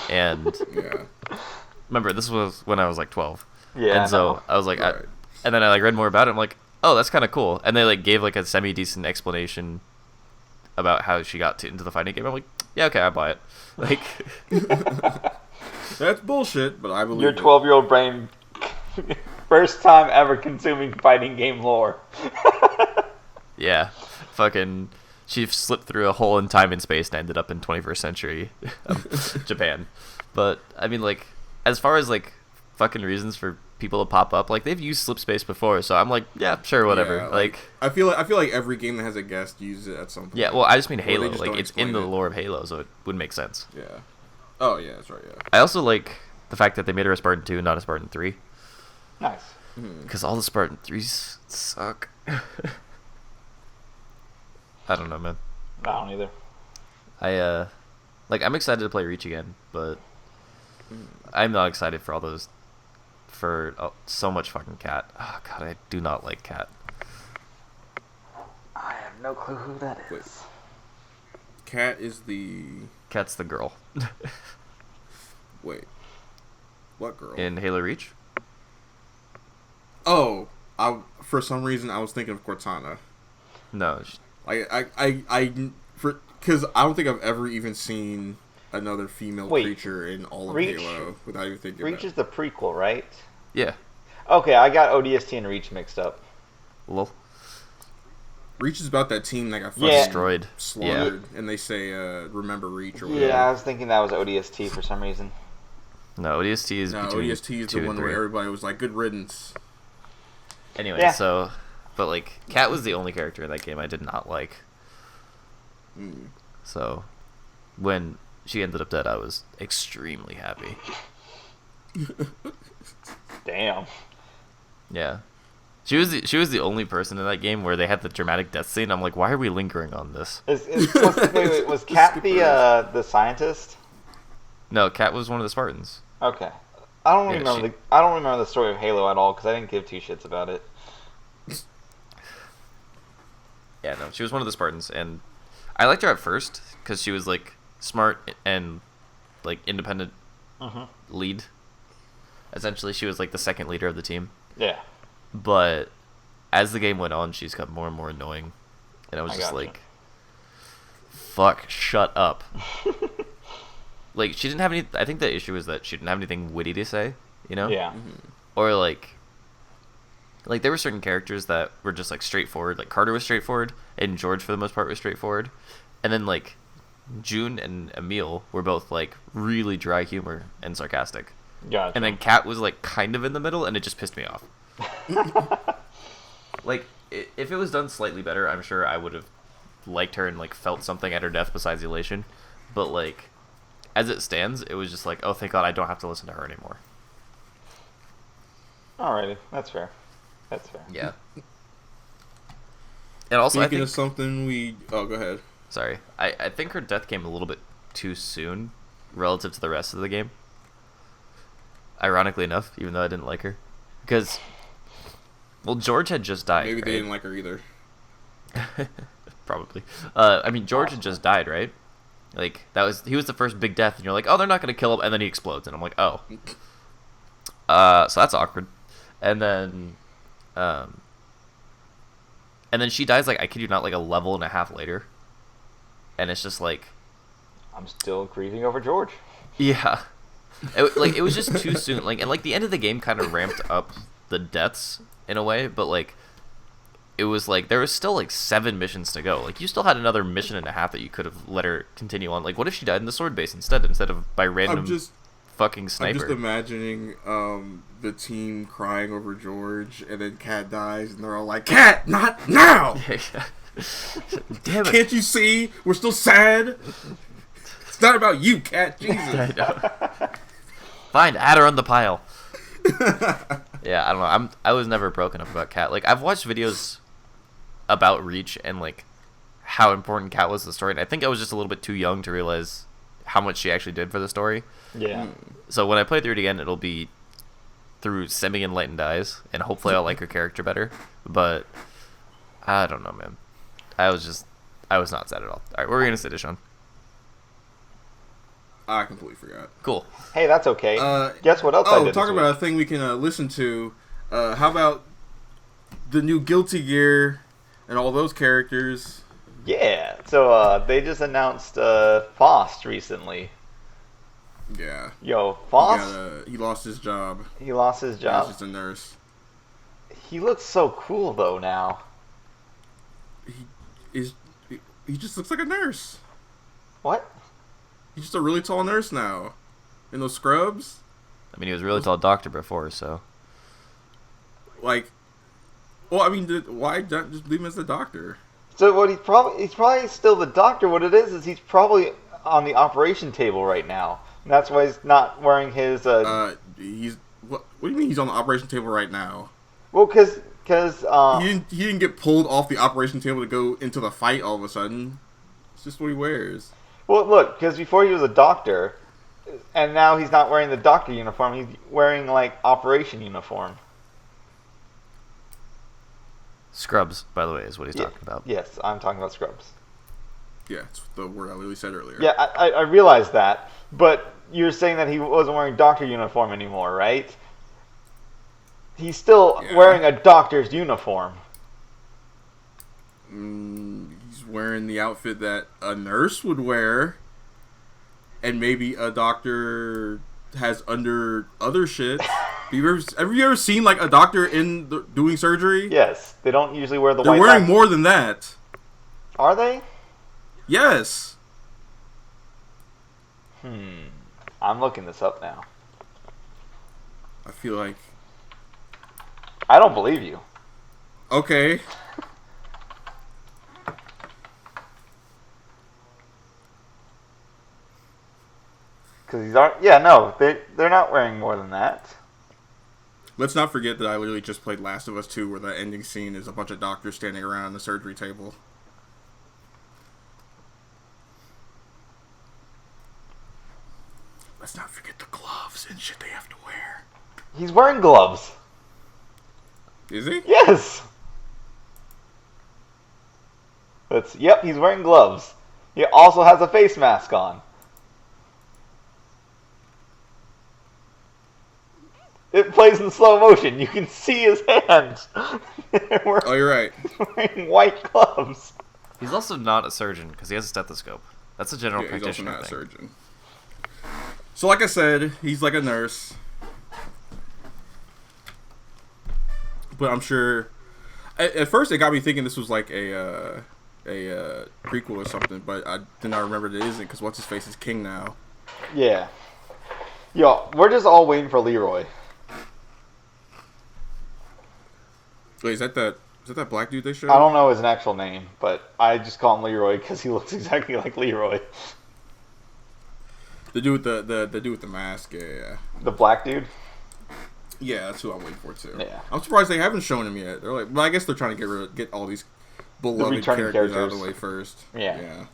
And Yeah. remember, this was when I was like 12. Yeah. And so I was like, Right. and then I read more about it. I'm like, "Oh, that's kind of cool." And they gave a semi decent explanation about how she got into the fighting game. I'm like, "Yeah, okay, I buy it." That's bullshit, but I believe Your it. 12-year-old brain, first time ever consuming fighting game lore. Yeah, fucking. She slipped through a hole in time and space and ended up in 21st century Japan. But I mean, as far as fucking reasons for people to pop up, they've used slip space before, so I'm like, yeah, sure, whatever. Yeah, I feel like every game that has a guest uses it at some point. Yeah, well, I just mean Or they Halo. just don't It's in explain the it. lore of Halo, so it would make sense. Yeah. Oh yeah, that's right. Yeah. I also like the fact that they made her a Spartan 2 and not a Spartan 3. Nice. Because all the Spartan 3s suck. I don't know, man. I don't either. I'm excited to play Reach again, but I'm not excited for all those, so much fucking Cat. Oh god, I do not like Cat. I have no clue who that is. Wait. Cat is the... Cat's the girl. Wait. What girl? In Halo Reach? Oh, for some reason I was thinking of Cortana. No. Because I don't think I've ever even seen another female creature in all of Reach, Halo without even thinking Reach about is the prequel, right? Yeah. Okay, I got ODST and Reach mixed up. Lol. Reach is about that team that got fucking Destroyed. slaughtered, and they say, remember Reach or whatever. Yeah, I was thinking that was ODST for some reason. No, ODST is No, between ODST is 2 the one and where 3. everybody was like, good riddance. Anyway, Yeah. so, but like, Kat was the only character in that game I did not like. So, when she ended up dead, I was extremely happy. Damn. Yeah. She was the only person in that game where they had the dramatic death scene. I'm like, why are we lingering on this? Was Kat the scientist? No, Kat was one of the Spartans. Okay. I don't Yeah, remember the story of Halo at all because I didn't give two shits about it. Yeah, no, she was one of the Spartans, and I liked her at first because she was like smart and like independent lead. Essentially, she was like the second leader of the team. Yeah. But as the game went on, she's got more and more annoying, and I was just like, "Fuck, shut up." Like, she didn't have any. I think the issue is that she didn't have anything witty to say, you know? Yeah. Or like there were certain characters that were just like straightforward. Like Carter was straightforward, and George for the most part was straightforward, and then like June and Emil were both like really dry humor and sarcastic. Gotcha. And then Kat was like kind of in the middle, and it just pissed me off. Like, if it was done slightly better, I'm sure I would have liked her and like felt something at her death besides elation. But like, as it stands, it was just like, oh, thank God I don't have to listen to her anymore. Alrighty, that's fair. Yeah. And also, Speaking of something go ahead. Sorry, I think her death came a little bit too soon relative to the rest of the game. Ironically enough, even though I didn't like her, because, well, George had just died. Maybe right? they didn't like her either. Probably. I mean, George had just died, right? Like, he was the first big death, and you're like, oh, they're not gonna kill him, and then he explodes, and I'm like, oh. So that's awkward. And then she dies, like, I kid you not, like a level and a half later. And it's just like, I'm still grieving over George. yeah. It was just too soon. Like, and like the end of the game kind of ramped up the deaths in a way, but like, it was like there was still like 7 missions to go. Like, you still had another mission and a half that you could have let her continue on. Like, what if she died in the sword base instead of by random fucking sniper? I'm just imagining the team crying over George, and then Kat dies, and they're all like, "Kat, not now! Damn it! Can't you see? We're still sad. It's not about you, Kat. Jesus." I know. Fine, add her on the pile. Yeah, I don't know. I was never broken up about Kat. Like, I've watched videos about Reach and like how important Kat was to the story, and I think I was just a little bit too young to realize how much she actually did for the story. Yeah. So when I play through it again, it'll be through semi-enlightened eyes, and hopefully I'll like her character better. But I don't know, man. I was not sad at all. All right, what were we gonna say, DeShon? I completely forgot. Cool. Hey, that's okay. Guess what else I did talk this about week? a thing we can listen to. How about the new Guilty Gear and all those characters? Yeah. So they just announced Fawst recently. Yeah. Yo, Fawst. He lost his job. He lost his He's job. just a nurse. He looks so cool though now. He just looks like a nurse. What? He's just a really tall nurse now. In those scrubs. I mean, he was a really tall doctor before, so. Like, well, I mean, why not just leave him as the doctor? So what he's probably still the doctor. What it is he's probably on the operation table right now. And that's why he's not wearing his. He's what do you mean he's on the operation table right now? Well, because he didn't get pulled off the operation table to go into the fight all of a sudden. It's just what he wears. Well, look, because before he was a doctor, and now he's not wearing the doctor uniform. He's wearing like operation uniform. Scrubs, by the way, is what he's talking about. Yes, I'm talking about scrubs. Yeah, it's the word I literally said earlier. Yeah, I realized that, but you're saying that he wasn't wearing doctor uniform anymore, right? He's still wearing a doctor's uniform. He's wearing the outfit that a nurse would wear, and maybe a doctor has under other shit. Have you ever seen like a doctor doing surgery? Yes, they don't usually wear the They're white. wearing more than that. Are they? Yes. I'm looking this up now. I feel like... I don't believe you. Okay. Because these aren't... Yeah, no, they're not wearing more than that. Let's not forget that I literally just played Last of Us 2, where the ending scene is a bunch of doctors standing around the surgery table. Let's not forget the gloves and shit they have to wear. He's wearing gloves. Is he? Yes. Yep, he's wearing gloves. He also has a face mask on. It plays in slow motion. You can see his hands. Oh, you're right. Wearing white gloves. He's also not a surgeon because he has a stethoscope. That's a general Yeah, he's also practitioner not a thing. surgeon. So, like I said, he's like a nurse. But I'm sure... At first, it got me thinking this was like a prequel or something, but I did not remember that it isn't, because what's-his-face is king now. Yeah. Yo, we're just all waiting for Leroy. Wait, is that that black dude they showed? I don't know his actual name, but I just call him Leroy because he looks exactly like Leroy. The dude with the dude with the mask, yeah. The black dude? Yeah, that's who I'm waiting for too. Yeah. I'm surprised they haven't shown him yet. They're like, well, I guess they're trying to get all these beloved returning characters out of characters. the way first. Yeah. Yeah.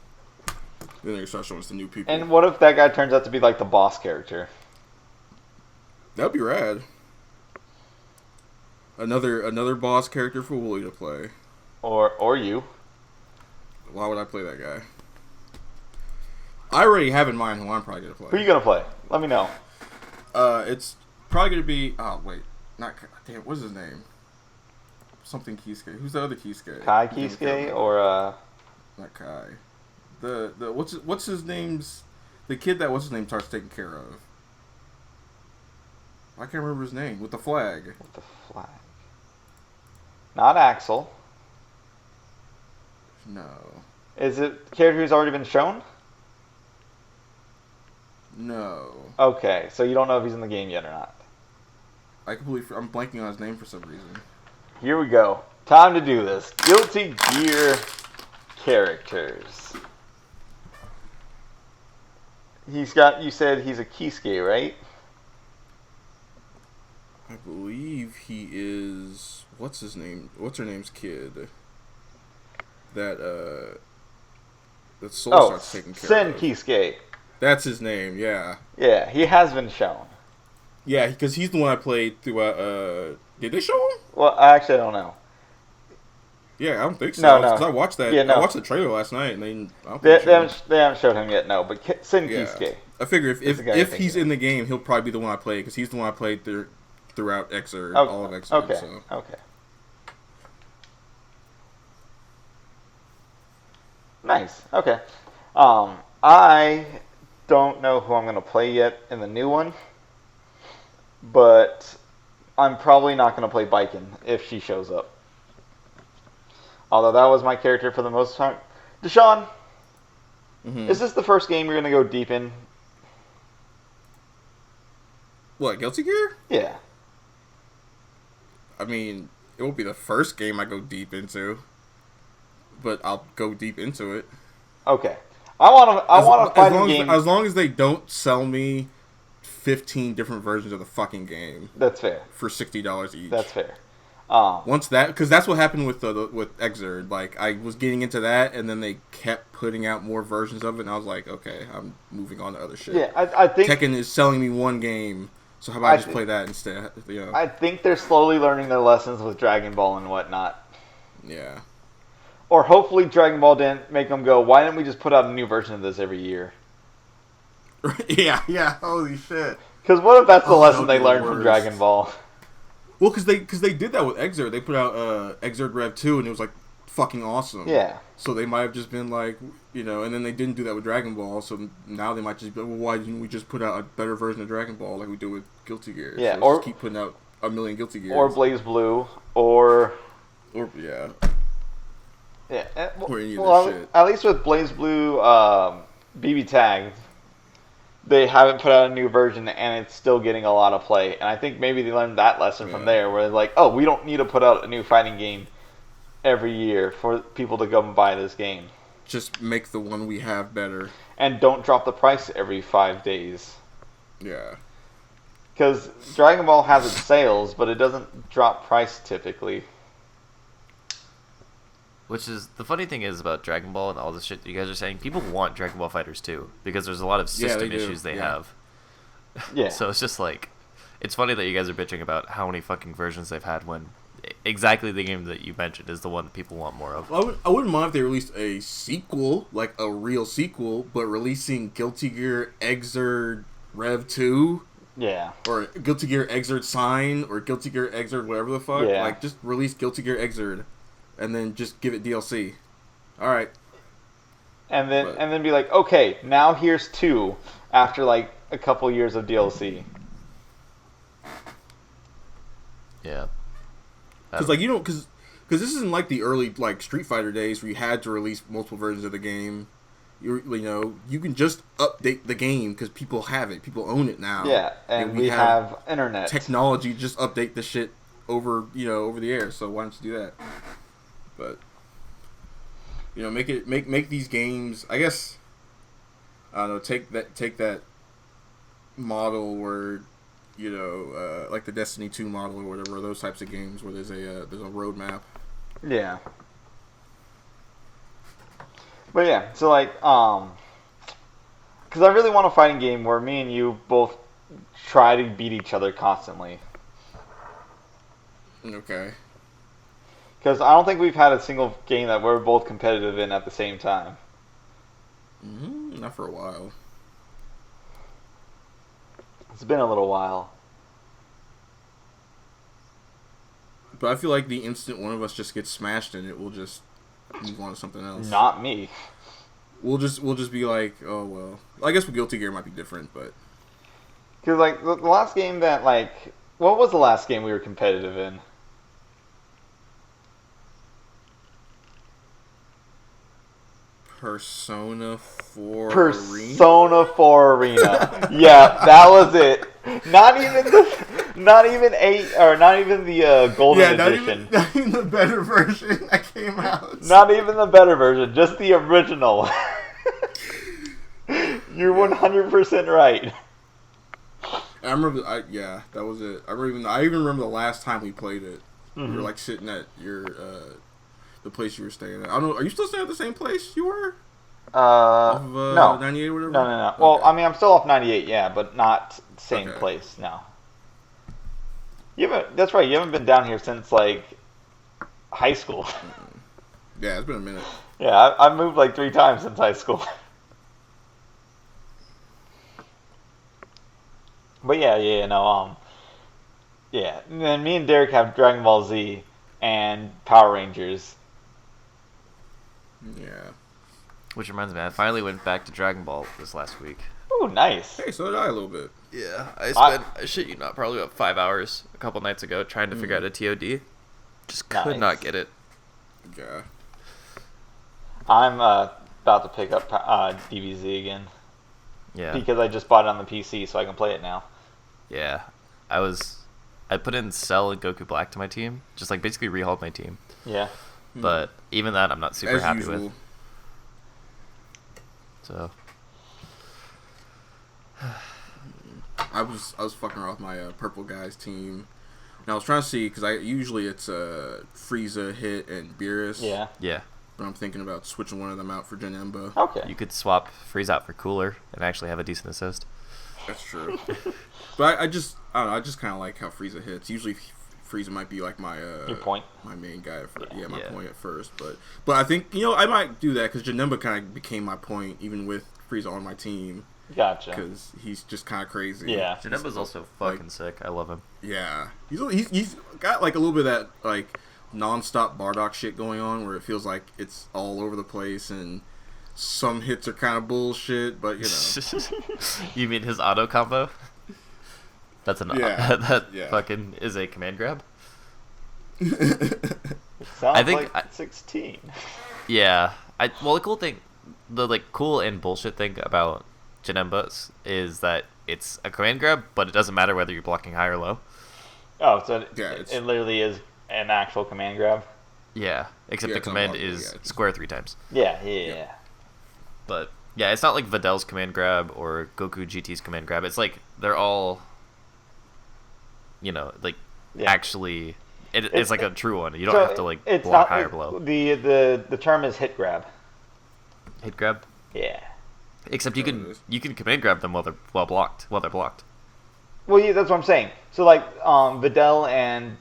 Then they start showing us the new people. And what if that guy turns out to be like the boss character? That'd be rad. Another boss character for Wooly to play. Or you. Why would I play that guy? I already have in mind who I'm probably gonna play. Who are you gonna play? Let me know. It's probably gonna be. Oh wait, not damn. What's his name? Something Kisuke. Who's the other Kisuke? Kai Kisuke or Not Kai. The what's his name's the kid that what's his name starts taking care of. I can't remember his name with the flag. With the flag. Not Axel. No. Is it a character who's already been shown? No. Okay, so you don't know if he's in the game yet or not. I'm blanking on his name for some reason. Here we go. Time to do this. Guilty Gear characters. You said he's a Kisuke, right? I believe he is. What's his name? What's her name's kid? That Soul starts taking care Sen of. Kisuke. That's his name. Yeah. Yeah, he has been shown. Yeah, because he's the one I played throughout. Did they show him? Well, I actually don't know. Yeah, I don't think so. No. Because I watched that. Yeah, no. I watched the trailer last night, and They haven't showed him yet, no. But Sen Yeah. Kisuke. I figure That's the guy I if think he's of. in the game, he'll probably be the one I play because he's the one I played throughout Xrd, all of Xrd. Okay. So. Okay. Nice. Okay. I don't know who I'm gonna play yet in the new one, but I'm probably not gonna play Biken if she shows up. Although that was my character for the most time. DeShon, is this the first game you're gonna go deep in? What, Guilty Gear? Yeah. I mean, it won't be the first game I go deep into, but I'll go deep into it. Okay. I want to find a game. As long as they don't sell me 15 different versions of the fucking game That's fair. for $60 each. That's fair. Once that, because that's what happened with Xrd. Like, I was getting into that, and then they kept putting out more versions of it, and I was like, okay, I'm moving on to other shit. Yeah, I think Tekken is selling me one game, so how about I just play that instead? You know? I think they're slowly learning their lessons with Dragon Ball and whatnot. Yeah. Or hopefully Dragon Ball didn't make them go, why didn't we just put out a new version of this every year? yeah, holy shit. Because what if that's the lesson that would they be learned the from worst. Dragon Ball? Well, because they did that with Xrd. They put out Xrd Rev 2, and it was, like, fucking awesome. Yeah. So they might have just been like, and then they didn't do that with Dragon Ball, so now they might just be like, well, why didn't we just put out a better version of Dragon Ball like we do with Guilty Gear? Yeah, so or just keep putting out a million Guilty Gears. Or Blaze Blue, or yeah. yeah. Or any of Well, that shit. at least with Blaze Blue, BB Tag, they haven't put out a new version and it's still getting a lot of play. And I think maybe they learned that lesson from there, where they're like, oh, we don't need to put out a new fighting game every year for people to go and buy this game. Just make the one we have better. And don't drop the price every 5 days. Yeah. Because Dragon Ball has its sales, but it doesn't drop price typically. Which is, the funny thing is about Dragon Ball and all this shit that you guys are saying, people want Dragon Ball Fighters too, because there's a lot of system issues they have. Yeah. So it's just like, it's funny that you guys are bitching about how many fucking versions they've had when exactly the game that you mentioned is the one that people want more of. I wouldn't mind if they released a sequel, like a real sequel, but releasing Guilty Gear Xrd Rev 2. Yeah. Or Guilty Gear Xrd Sign, or Guilty Gear Xrd whatever the fuck. Yeah. Like, just release Guilty Gear Xrd, and then just give it DLC. Alright. And then be like, okay, now here's 2 after like a couple years of DLC. Yeah. Because like because this isn't like the early like Street Fighter days where you had to release multiple versions of the game. You know, you can just update the game because people have it, people own it now. Yeah, and we have internet technology. Just update the shit over the air. So why don't you do that? But make these games. I guess I don't know. Take that model where. Like the Destiny 2 model or whatever, those types of games where there's a roadmap. Yeah. But yeah, so like, because I really want a fighting game where me and you both try to beat each other constantly. Okay. Because I don't think we've had a single game that we're both competitive in at the same time. Not for a while. It's been a little while. But I feel like the instant one of us just gets smashed in it, we'll just move on to something else. Not me. We'll just be like, oh well. I guess with Guilty Gear it might be different, but Because like the last game that like, what was the last game we were competitive in? Persona 4 Arena. Persona 4 Arena. Yeah, that was it. Not even 8 or not even the golden edition. Not even the better version that came out. Not even the better version, just the original. You're 100% right. I remember. That was it. I even remember the last time we played it. Mm-hmm. We were like sitting at your the place you were staying at. I don't know. Are you still staying at the same place you were? No. 98 or whatever? No. Okay. Well, I mean, I'm still off 98, yeah, but not same place, no. That's right, you haven't been down here since, like, high school. Yeah, it's been a minute. Yeah, I've moved, like, 3 times since high school. But yeah, yeah. And then me and Derek have Dragon Ball Z and Power Rangers. Yeah. Which reminds me, I finally went back to Dragon Ball this last week. Ooh, nice. Hey, so did I a little bit. Yeah, I spent, I shit you not, probably about 5 hours a couple nights ago trying to figure out a TOD. Just could not get it. Yeah. I'm about to pick up DBZ again. Yeah. Because I just bought it on the PC, so I can play it now. Yeah. I put in Cell and Goku Black to my team. Just like basically rehauled my team. Yeah. But even that I'm not super happy usual. with. So I was fucking around with my purple guys team, and I was trying to see because usually it's Frieza, Hit, and Beerus. Yeah. yeah, But I'm thinking about switching one of them out for Janemba. Okay. you could swap Freeze out for Cooler and actually have a decent assist. That's true. But I don't know. I just kind of like how Frieza hits. Usually Frieza might be like my Your point. my main guy at first. Yeah, my Yeah. point at first. But I think I might do that because Janemba kind of became my point even with Frieza on my team. Gotcha. Because he's just kind of crazy. Yeah. Janemba's also fucking sick. I love him. Yeah, he's got like a little bit of that like non-stop Bardock shit going on where it feels like it's all over the place and some hits are kind of bullshit, but You mean his auto combo? That's an that fucking is a command grab. It sounds I think like 16. Yeah. Well, the cool thing, the like cool and bullshit thing about Janembas is that it's a command grab, but it doesn't matter whether you're blocking high or low. Oh, so Yeah, it literally is an actual command grab. Yeah, except Yeah, the it's command unblockable, is yeah. square 3 times. Yeah. But yeah, it's not like Vidal's command grab or Goku GT's command grab. It's like they're all, like Yeah. actually, it's like a true one. You don't So have to like it's block not, high or below. The term is hit grab. Hit grab. Yeah. Except Oh, it is. you can command grab them while they're blocked. Well, yeah, that's what I'm saying. So like Vidal and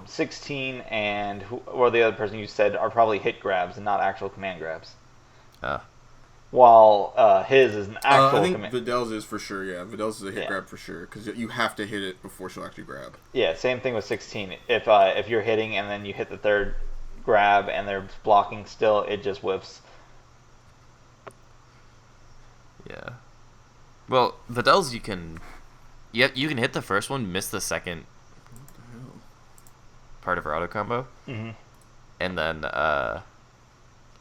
16 and or the other person you said are probably hit grabs and not actual command grabs. Uh, While his is an actual I think command. Vidal's is for sure. Yeah, Vidal's is a hit Yeah. grab for sure because you have to hit it before she'll actually grab. Yeah, same thing with 16. If you're hitting and then you hit the third grab and they're blocking still, it just whiffs. yeah. Well, Vidal's you can hit the first one, miss the second part of her auto combo, Mm-hmm. and then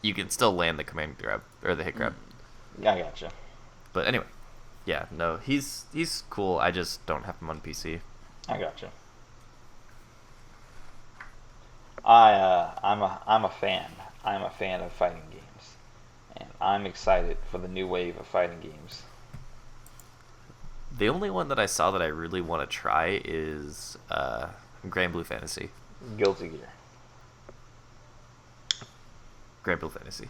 you can still land the command grab or the hit grab. Yeah, I gotcha. But anyway, yeah, no, he's cool. I just don't have him on PC. I gotcha. I'm a fan. I'm a fan of fighting games, and I'm excited for the new wave of fighting games. The only one that I saw that I really want to try is Grand Blue Fantasy. Guilty Gear. Grand Blue Fantasy.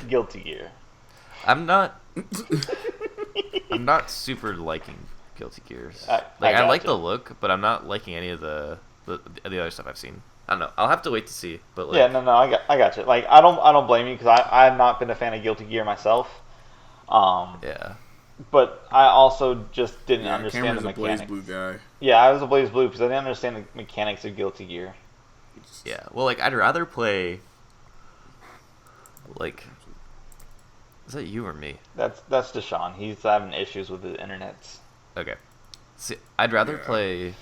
Guilty Gear. I'm not super liking Guilty Gears. I I like gotcha. the look, but I'm not liking any of the other stuff I've seen. I don't know. I'll have to wait to see. But like, Yeah, no, I got you. Like, I don't blame you because I've not been a fan of Guilty Gear myself. yeah. But I also just didn't Yeah, understand Cameron's the a Blaze mechanics. Blue guy. Yeah, I was a Blaze Blue because I didn't understand the mechanics of Guilty Gear. Yeah. Well, like I'd rather play. Like, is that you or me? That's DeShon. He's having issues with the internets. Okay. See, I'd rather Yeah. play.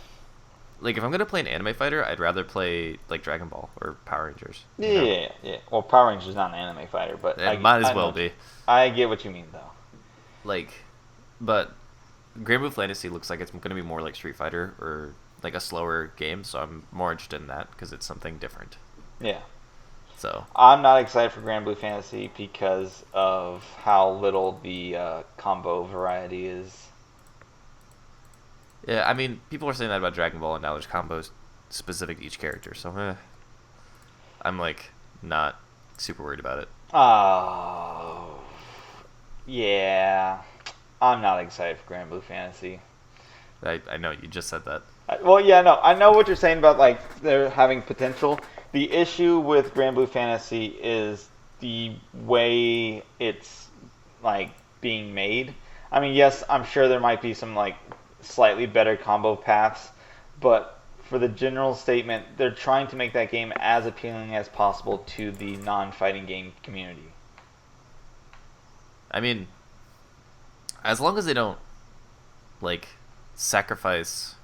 Like, if I'm gonna play an anime fighter, I'd rather play like Dragon Ball or Power Rangers. you know? Yeah. Well, Power Rangers is not an anime fighter, but It might as I well know- be. I get what you mean, though. Like, but Grand Blue Fantasy looks like it's gonna be more like Street Fighter or like a slower game, so I'm more interested in that because it's something different. Yeah. So I'm not excited for Grand Blue Fantasy because of how little the combo variety is. yeah, I mean, people are saying that about Dragon Ball, and now there's combos specific to each character. So I'm like not super worried about it. Oh, yeah. I'm not excited for Grand Blue Fantasy. I know you just said that. Well, yeah, no, I know what you're saying about like they're having potential. The issue with Grand Blue Fantasy is the way it's like being made. I mean, yes, I'm sure there might be some like slightly better combo paths, but for the general statement, they're trying to make that game as appealing as possible to the non-fighting game community. I mean, as long as they don't like sacrifice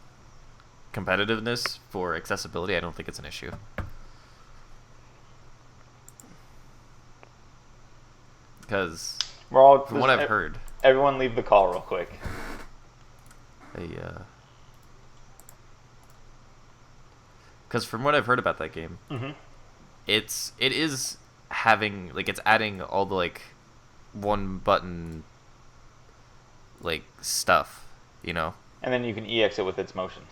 competitiveness for accessibility, I don't think it's an issue. Because We're all from what I've heard, Everyone, leave the call real quick. because from what I've heard about that game, Mm-hmm. it is having like it's adding all the like one button like stuff, you know. And then you can EX it with its motion.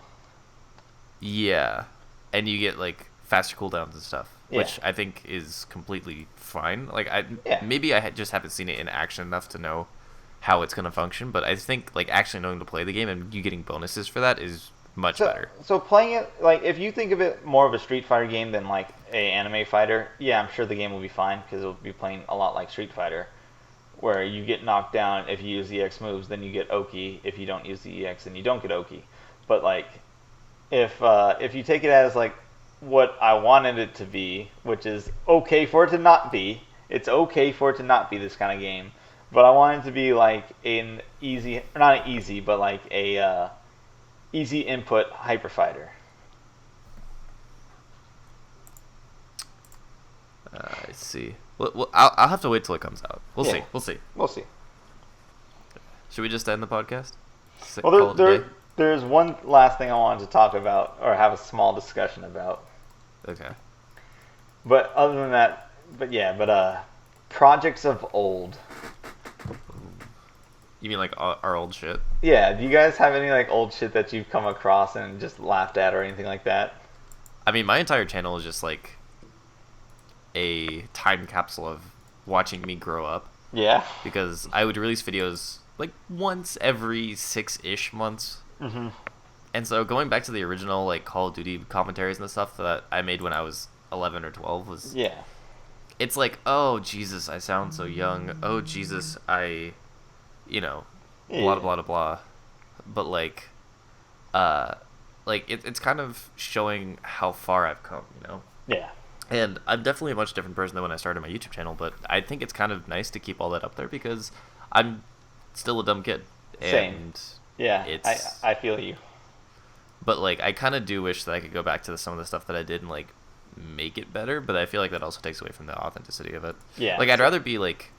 Yeah, and you get like faster cooldowns and stuff, Yeah. which I think is completely fine. Like Yeah. maybe I just haven't seen it in action enough to know how it's gonna function, but I think like actually knowing to play the game and you getting bonuses for that is much better. So playing it, like, if you think of it more of a Street Fighter game than, like, a anime fighter, yeah, I'm sure the game will be fine, because it'll be playing a lot like Street Fighter, where you get knocked down if you use the EX moves, then you get Oki. If you don't use the EX, then you don't get Oki. But, like, if you take it as, like, what I wanted it to be, which is okay for it to not be, it's okay for it to not be this kind of game, but I want it to be, like, an easy, not easy, but, like, a, easy input hyper fighter. I see. Well, I'll have to wait till it comes out. We'll Yeah. see. We'll see. We'll see. Should we just end the podcast? Well, Call it a day? there's one last thing I wanted to talk about, or have a small discussion about. Okay. But other than that, projects of old. You mean like our old shit? Yeah, do you guys have any like old shit that you've come across and just laughed at or anything like that? I mean, my entire channel is just like a time capsule of watching me grow up. Yeah. Because I would release videos like once every 6-ish months. Mm-hmm. And so going back to the original like Call of Duty commentaries and the stuff that I made when I was 11 or 12 was... Yeah. It's like, oh, Jesus, I sound so young. Oh, Jesus, blah, blah, blah, blah. But like it's kind of showing how far I've come, you know? Yeah. And I'm definitely a much different person than when I started my YouTube channel, but I think it's kind of nice to keep all that up there because I'm still a dumb kid. Same. And yeah, it's... I feel you. But like, I kind of do wish that I could go back to some of the stuff that I did and like make it better, but I feel like that also takes away from the authenticity of it. Yeah. Like, I'd rather be like,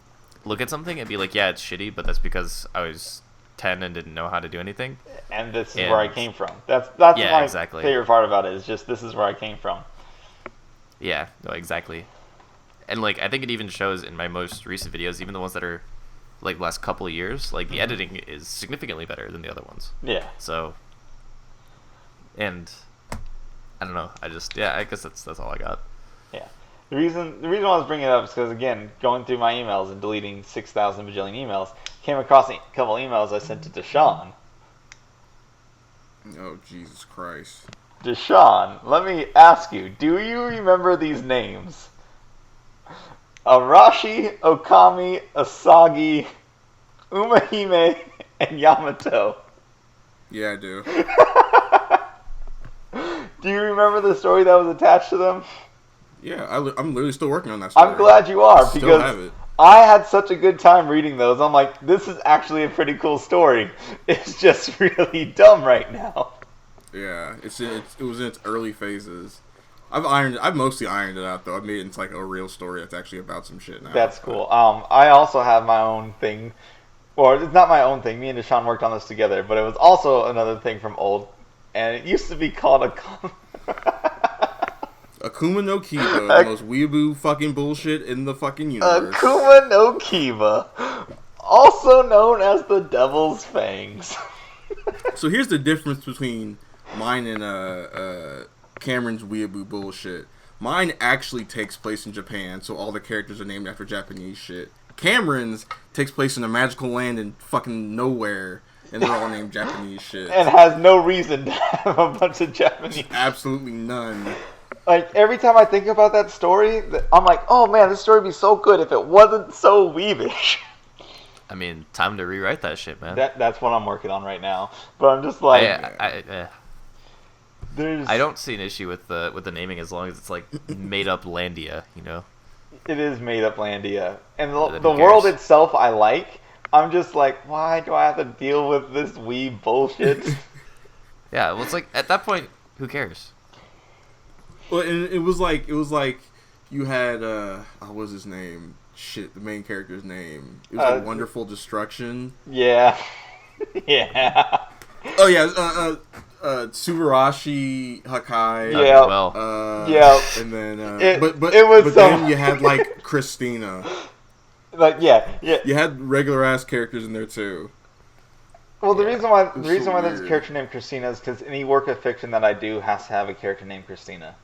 look at something and be like, yeah, it's shitty, but that's because I was 10 and didn't know how to do anything. And this is where I came from. That's yeah, my exactly. favorite part about it, is just this is where I came from. Yeah, no, exactly. And like, I think it even shows in my most recent videos, even the ones that are like last couple of years, like the editing is significantly better than the other ones. Yeah. So, and I don't know. I guess that's all I got. Yeah. The reason I was bringing it up is because, again, going through my emails and deleting 6,000 bajillion emails, came across a couple emails I sent to DeShon. Oh, Jesus Christ. DeShon, let me ask you, do you remember these names? Arashi, Okami, Asagi, Umahime, and Yamato. Yeah, I do. Do you remember the story that was attached to them? Yeah, I'm literally still working on that story. I'm glad you are, Still have because it. I had such a good time reading those. I'm like, this is actually a pretty cool story. It's just really dumb right now. Yeah, it was in its early phases. I've mostly ironed it out though. I've made it into like a real story that's actually about some shit now. That's cool. I also have my own thing. Or it's not my own thing. Me and DeShon worked on this together, but it was also another thing from old, and it used to be called Akuma no Kiba, the most weeaboo fucking bullshit in the fucking universe. Akuma no Kiba, also known as the Devil's Fangs. So here's the difference between mine and Cameron's weeaboo bullshit. Mine actually takes place in Japan, so all the characters are named after Japanese shit. Cameron's takes place in a magical land in fucking nowhere, and they're all named Japanese shit. And has no reason to have a bunch of Japanese. Absolutely none. Like, every time I think about that story, I'm like, oh man, this story would be so good if it wasn't so weebish. I mean, time to rewrite that shit, man. That's what I'm working on right now. But I'm just like... I don't see an issue with the naming as long as it's like made up Landia, you know? It is made up Landia. And the world itself I like. I'm just like, why do I have to deal with this weeb bullshit? Yeah, well, it's like, at that point, who cares? Well, and it was like you had what was his name? Shit, the main character's name. It was like Wonderful Destruction. Yeah. Yeah. Oh yeah, Tsubarashi Hakai. Yeah. Well. And then but then you had like Christina. Like yeah. You had regular ass characters in there too. Well, the reason why there's a weird. character named Christina is because any work of fiction that I do has to have a character named Christina.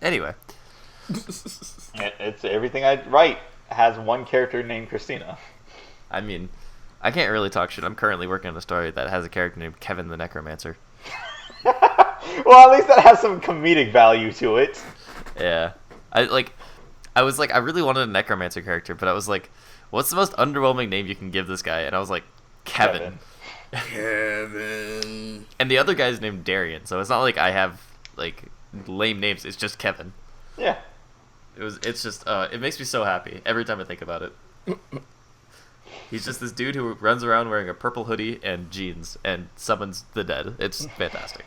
Anyway. It's everything I write has one character named Christina. I mean, I can't really talk shit. I'm currently working on a story that has a character named Kevin the Necromancer. Well, at least that has some comedic value to it. Yeah. I really wanted a Necromancer character, but I was like, what's the most underwhelming name you can give this guy? And I was like, Kevin. Kevin. And the other guy's named Darian, so it's not like I have, like, lame names. It's just Kevin. Yeah. It makes me so happy every time I think about it. He's just this dude who runs around wearing a purple hoodie and jeans and summons the dead. It's fantastic.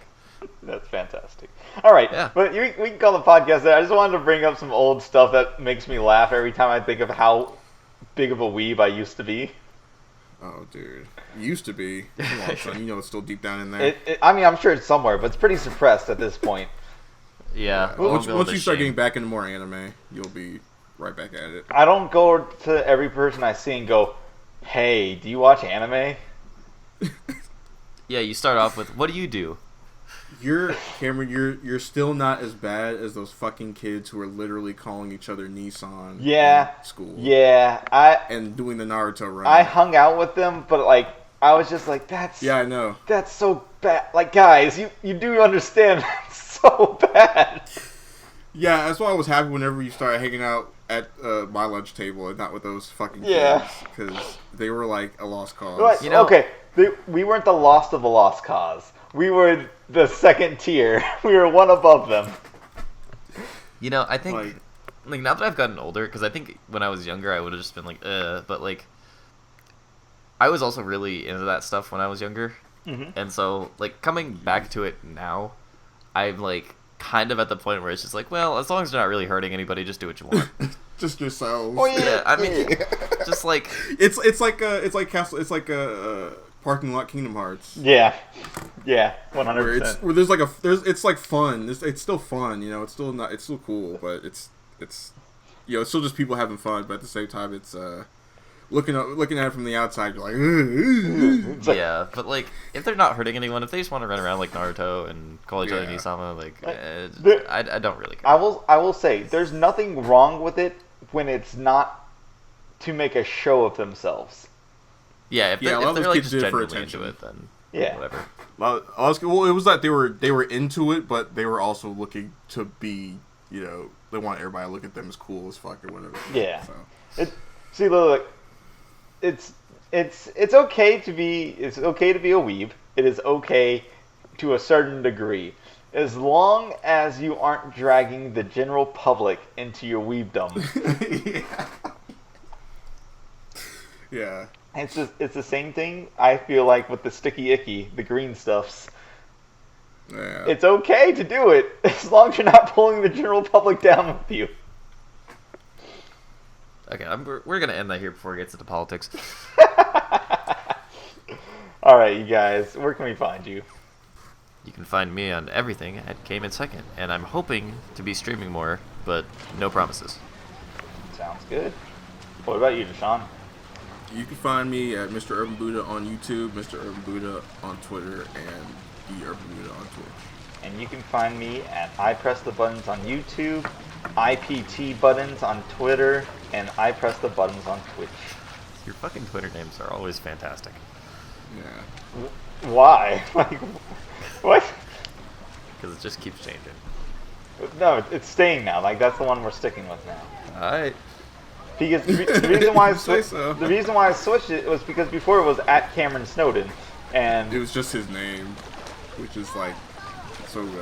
That's fantastic. All right, Yeah. but we can call the podcast there. I just wanted to bring up some old stuff that makes me laugh every time I think of how big of a weeb I used to be. Oh, dude. You used to be. Come on, son. You know it's still deep down in there. I mean, I'm sure it's somewhere, but it's pretty suppressed at this point. Yeah. Once you start getting back into more anime, you'll be right back at it. I don't go to every person I see and go, "Hey, do you watch anime?" Yeah, you start off with, what do you do? Cameron, you're still not as bad as those fucking kids who are literally calling each other Nissan Yeah. in school. Yeah, and doing the Naruto run. I hung out with them, but like I was just like, Yeah, I know. That's so bad. Like, guys, you do understand that's so bad. Yeah, that's why I was happy whenever you started hanging out at my lunch table and not with those fucking kids. Yeah. Because they were like a lost cause. But, You know- okay, we weren't the lost of a lost cause. We were the second tier. We were one above them. You know, I think, like now that I've gotten older, because I think when I was younger, I would have just been like, but like, I was also really into that stuff when I was younger. Mm-hmm. And so, like, coming back to it now, I'm, like, kind of at the point where it's just like, well, as long as you're not really hurting anybody, just do what you want. Just yourselves. Oh, yeah. Yeah, I mean, just, like... It's like a parking lot Kingdom Hearts. Yeah, 100%. Where it's like fun. It's still fun, you know. It's still cool, but it's you know, it's still just people having fun. But at the same time, it's looking at it from the outside, you're like, like, yeah, but, like, if they're not hurting anyone, if they just want to run around like Naruto and call each other Yeah. Nisama, like, I don't really care. I will say, there's nothing wrong with it when it's not to make a show of themselves. Yeah, if Yeah, a lot they're, of those like, kids just do it for genuinely into attention. it, then Yeah. whatever. well, it was that they were into it, but they were also looking to be, you know, they want everybody to look at them as cool as fuck or whatever. Yeah. So. See, look, it's okay to be a weeb. It is okay to a certain degree, as long as you aren't dragging the general public into your weebdom. Yeah. It's the same thing. I feel like with the sticky icky, the green stuffs. Yeah. It's okay to do it as long as you're not pulling the general public down with you. Okay, we're going to end that here before it gets into politics. All right, you guys, where can we find you? You can find me on everything at Came in Second, and I'm hoping to be streaming more, but no promises. Sounds good. What about you, DeShon? You can find me at Mr. Urban Buddha on YouTube, Mr. Urban Buddha on Twitter, and The Urban Buddha on Twitch. And you can find me at I Press the Buttons on YouTube, IPT Buttons on Twitter, and I Press the Buttons on Twitch. Your fucking Twitter names are always fantastic. Yeah. Why? Like, what? Because it just keeps changing. No, it's staying now. Like, that's the one we're sticking with now. Alright. Because the reason why Say so. the reason why I switched it was because before it was at Cameron Snowden, and It was just his name, which is like, so, you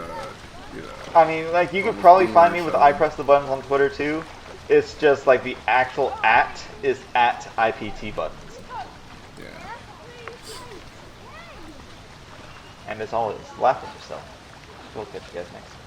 know. I mean, like, you could Almost probably boomer find me with shit. I Press the Buttons on Twitter too. It's just like the actual at is at IPT Buttons. Yeah. And as always, laugh at yourself. We'll catch you guys next time.